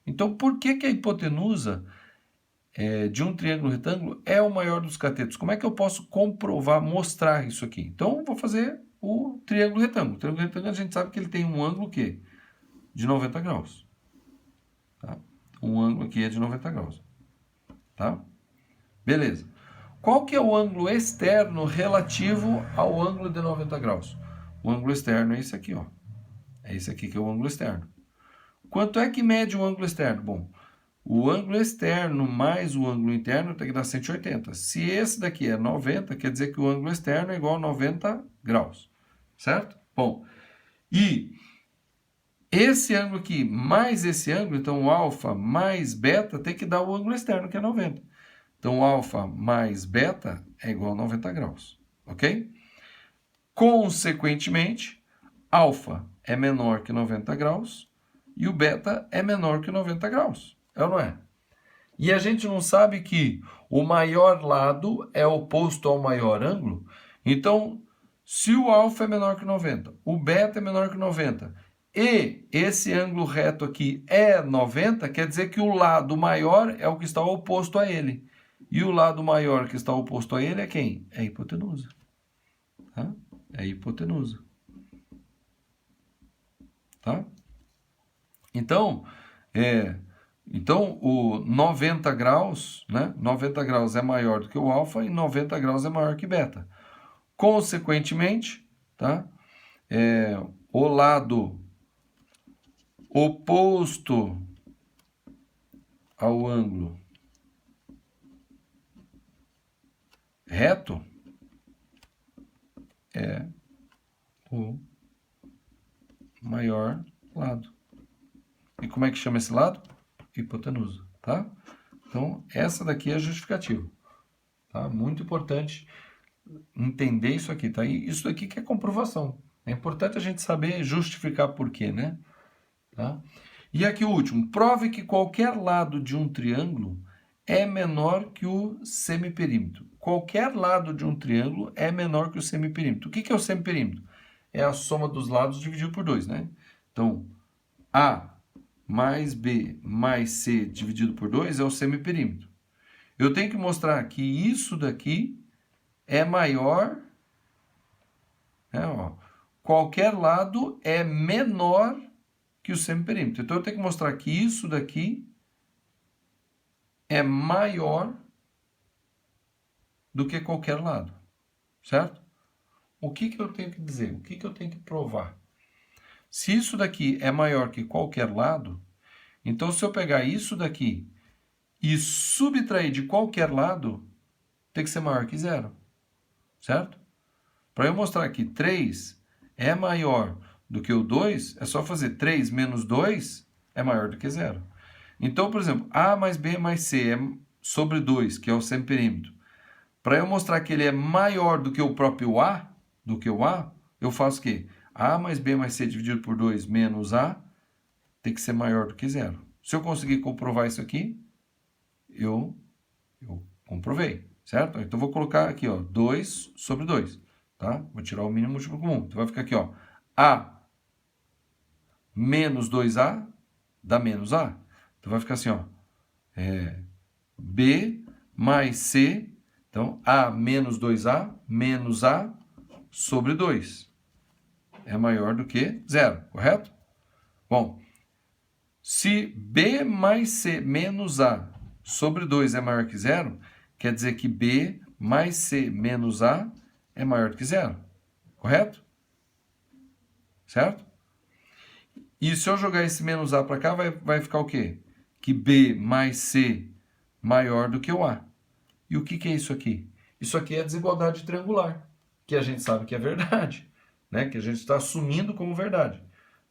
Então, por que a hipotenusa de um triângulo retângulo é o maior dos catetos? Como é que eu posso comprovar, mostrar isso aqui? Então, vou fazer o triângulo retângulo. O triângulo retângulo, a gente sabe que ele tem um ângulo quê? De 90 graus. Tá? Um ângulo aqui é de 90 graus. Tá? Beleza. Qual que é o ângulo externo relativo ao ângulo de 90 graus? O ângulo externo é esse aqui, ó. É esse aqui que é o ângulo externo. Quanto é que mede o ângulo externo? Bom, o ângulo externo mais o ângulo interno tem que dar 180. Se esse daqui é 90, quer dizer que o ângulo externo é igual a 90 graus. Certo? Bom, e esse ângulo aqui mais esse ângulo, então o alfa mais beta, tem que dar o ângulo externo, que é 90. Então, o alfa mais beta é igual a 90 graus. Ok? Consequentemente, alfa é menor que 90 graus e o beta é menor que 90 graus. É ou não é? E a gente não sabe que o maior lado é oposto ao maior ângulo. Então, se o alfa é menor que 90, o beta é menor que 90 e esse ângulo reto aqui é 90, quer dizer que o lado maior é o que está oposto a ele. E o lado maior que está oposto a ele é quem? É a hipotenusa. Tá? É a hipotenusa. Tá? Então, o 90 graus, né? 90 graus é maior do que o alfa e 90 graus é maior que beta. Consequentemente, tá? O lado oposto ao ângulo reto é o maior lado. E como é que chama esse lado? Hipotenusa, tá? Então, essa daqui é a justificativa, tá? Muito importante entender isso aqui, tá? E isso aqui que é comprovação. É importante a gente saber justificar por quê, né? Tá? E aqui o último. Prove que qualquer lado de um triângulo é menor que o semiperímetro. Qualquer lado de um triângulo é menor que o semiperímetro. O que é o semiperímetro? É a soma dos lados dividido por 2, né? Então, A mais B mais C dividido por 2 é o semiperímetro. Eu tenho que mostrar que isso daqui é maior, né, ó, qualquer lado é menor que o semiperímetro. Então, eu tenho que mostrar que isso daqui é maior do que qualquer lado, certo? O que eu tenho que dizer? O que eu tenho que provar? Se isso daqui é maior que qualquer lado, então se eu pegar isso daqui e subtrair de qualquer lado, tem que ser maior que zero, certo? Para eu mostrar que 3 é maior do que o 2, é só fazer 3 menos 2 é maior do que zero. Então, por exemplo, A mais B mais C é sobre 2, que é o semiperímetro. Para eu mostrar que ele é maior do que o próprio A, eu faço o quê? A mais B mais C dividido por 2 menos A tem que ser maior do que zero. Se eu conseguir comprovar isso aqui, eu comprovei, certo? Então, vou colocar aqui, ó, 2 sobre 2, tá? Vou tirar o mínimo múltiplo comum. Então, vai ficar aqui, ó, A menos 2A dá menos A. Então, vai ficar assim, ó, B mais C, então, A menos 2A menos A sobre 2 é maior do que zero, correto? Bom, se B mais C menos A sobre 2 é maior que zero, quer dizer que B mais C menos A é maior do que zero, correto? Certo? E se eu jogar esse menos A para cá, vai ficar o quê? Que B mais C maior do que o A. E o que é isso aqui? Isso aqui é a desigualdade triangular, que a gente sabe que é verdade, né? Que a gente está assumindo como verdade,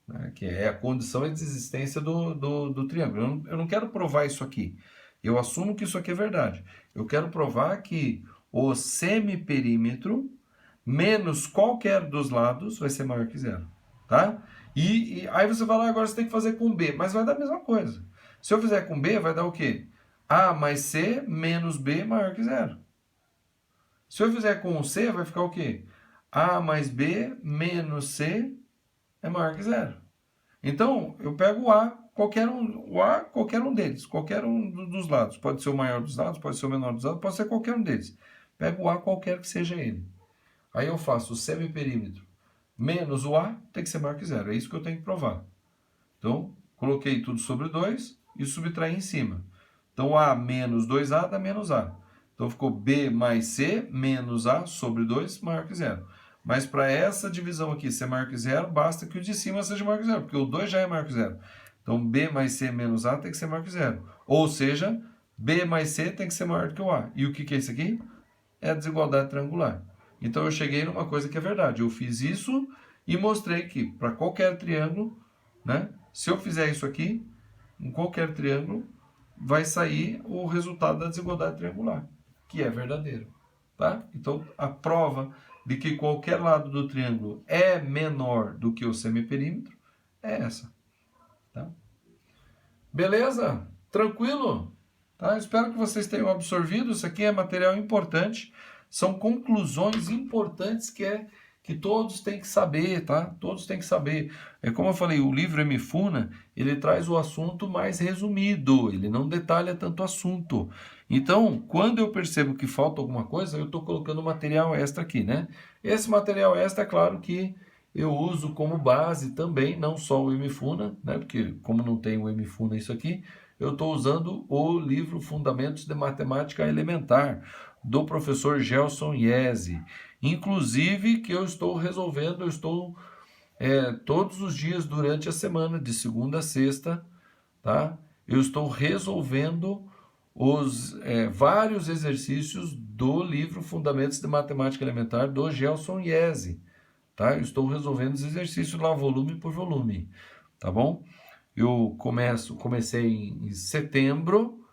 né? Que é a condição de existência do triângulo. Eu não quero provar isso aqui. Eu assumo que isso aqui é verdade. Eu quero provar que o semiperímetro menos qualquer dos lados vai ser maior que zero, tá? E aí você vai lá, agora você tem que fazer com B, mas vai dar a mesma coisa. Se eu fizer com B, vai dar o quê? A mais C menos B maior que zero. Se eu fizer com C, vai ficar o quê? A mais B menos C é maior que zero. Então, eu pego o A, qualquer um deles, qualquer um dos lados. Pode ser o maior dos lados, pode ser o menor dos lados, pode ser qualquer um deles. Pego o A qualquer que seja ele. Aí eu faço o semiperímetro menos o A, tem que ser maior que zero. É isso que eu tenho que provar. Então, coloquei tudo sobre 2 e subtraí em cima. Então, A menos 2A dá menos A. Então, ficou B mais C menos A sobre 2 maior que zero. Mas para essa divisão aqui ser maior que zero, basta que o de cima seja maior que zero, porque o 2 já é maior que zero. Então, B mais C menos A tem que ser maior que zero. Ou seja, B mais C tem que ser maior do que o A. E o que é isso aqui? É a desigualdade triangular. Então, eu cheguei numa coisa que é verdade. Eu fiz isso e mostrei que para qualquer triângulo, né, se eu fizer isso aqui, em qualquer triângulo, vai sair o resultado da desigualdade triangular, que é verdadeiro. Tá? Então, a prova de que qualquer lado do triângulo é menor do que o semiperímetro é essa. Tá? Beleza? Tranquilo? Tá? Espero que vocês tenham absorvido. Isso aqui é material importante. São conclusões importantes que todos têm que saber, tá? Todos têm que saber. É como eu falei, o livro Emifuna, ele traz o assunto mais resumido, ele não detalha tanto assunto. Então, quando eu percebo que falta alguma coisa, eu estou colocando material extra aqui, né? Esse material extra, é claro que eu uso como base também, não só o Emifuna, né? Porque como não tem o Emifuna isso aqui, eu estou usando o livro Fundamentos de Matemática Elementar, do professor Gelson Iese. Inclusive que eu estou resolvendo, todos os dias durante a semana, de segunda a sexta, tá? Eu estou resolvendo os vários exercícios do livro Fundamentos de Matemática Elementar do Gelson Iese, tá? Eu estou resolvendo os exercícios lá, volume por volume, tá bom? Eu comecei em setembro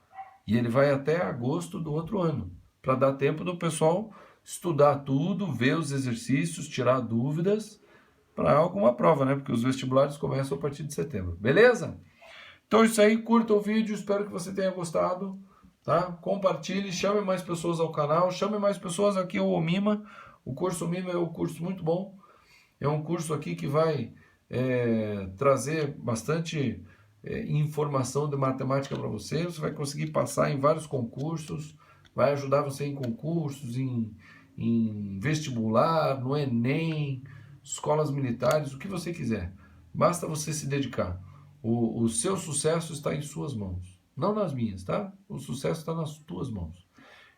e ele vai até agosto do outro ano, para dar tempo do pessoal estudar tudo, ver os exercícios, tirar dúvidas para alguma prova, né? Porque os vestibulares começam a partir de setembro, beleza? Então é isso aí, curta o vídeo, espero que você tenha gostado, tá? Compartilhe, chame mais pessoas ao canal, chame mais pessoas aqui ao Mima. O curso Mima é um curso muito bom, é um curso aqui que vai trazer bastante informação de matemática para você. Você vai conseguir passar em vários concursos, vai ajudar você em concursos, em vestibular, no Enem, escolas militares, o que você quiser. Basta você se dedicar. O seu sucesso está em suas mãos, não nas minhas, tá? O sucesso está nas tuas mãos.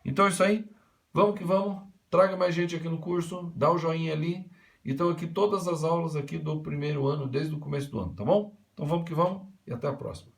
Então é isso aí, vamos que vamos. Traga mais gente aqui no curso, dá o joinha ali. Então aqui todas as aulas aqui do primeiro ano, desde o começo do ano, tá bom? Então vamos que vamos e até a próxima.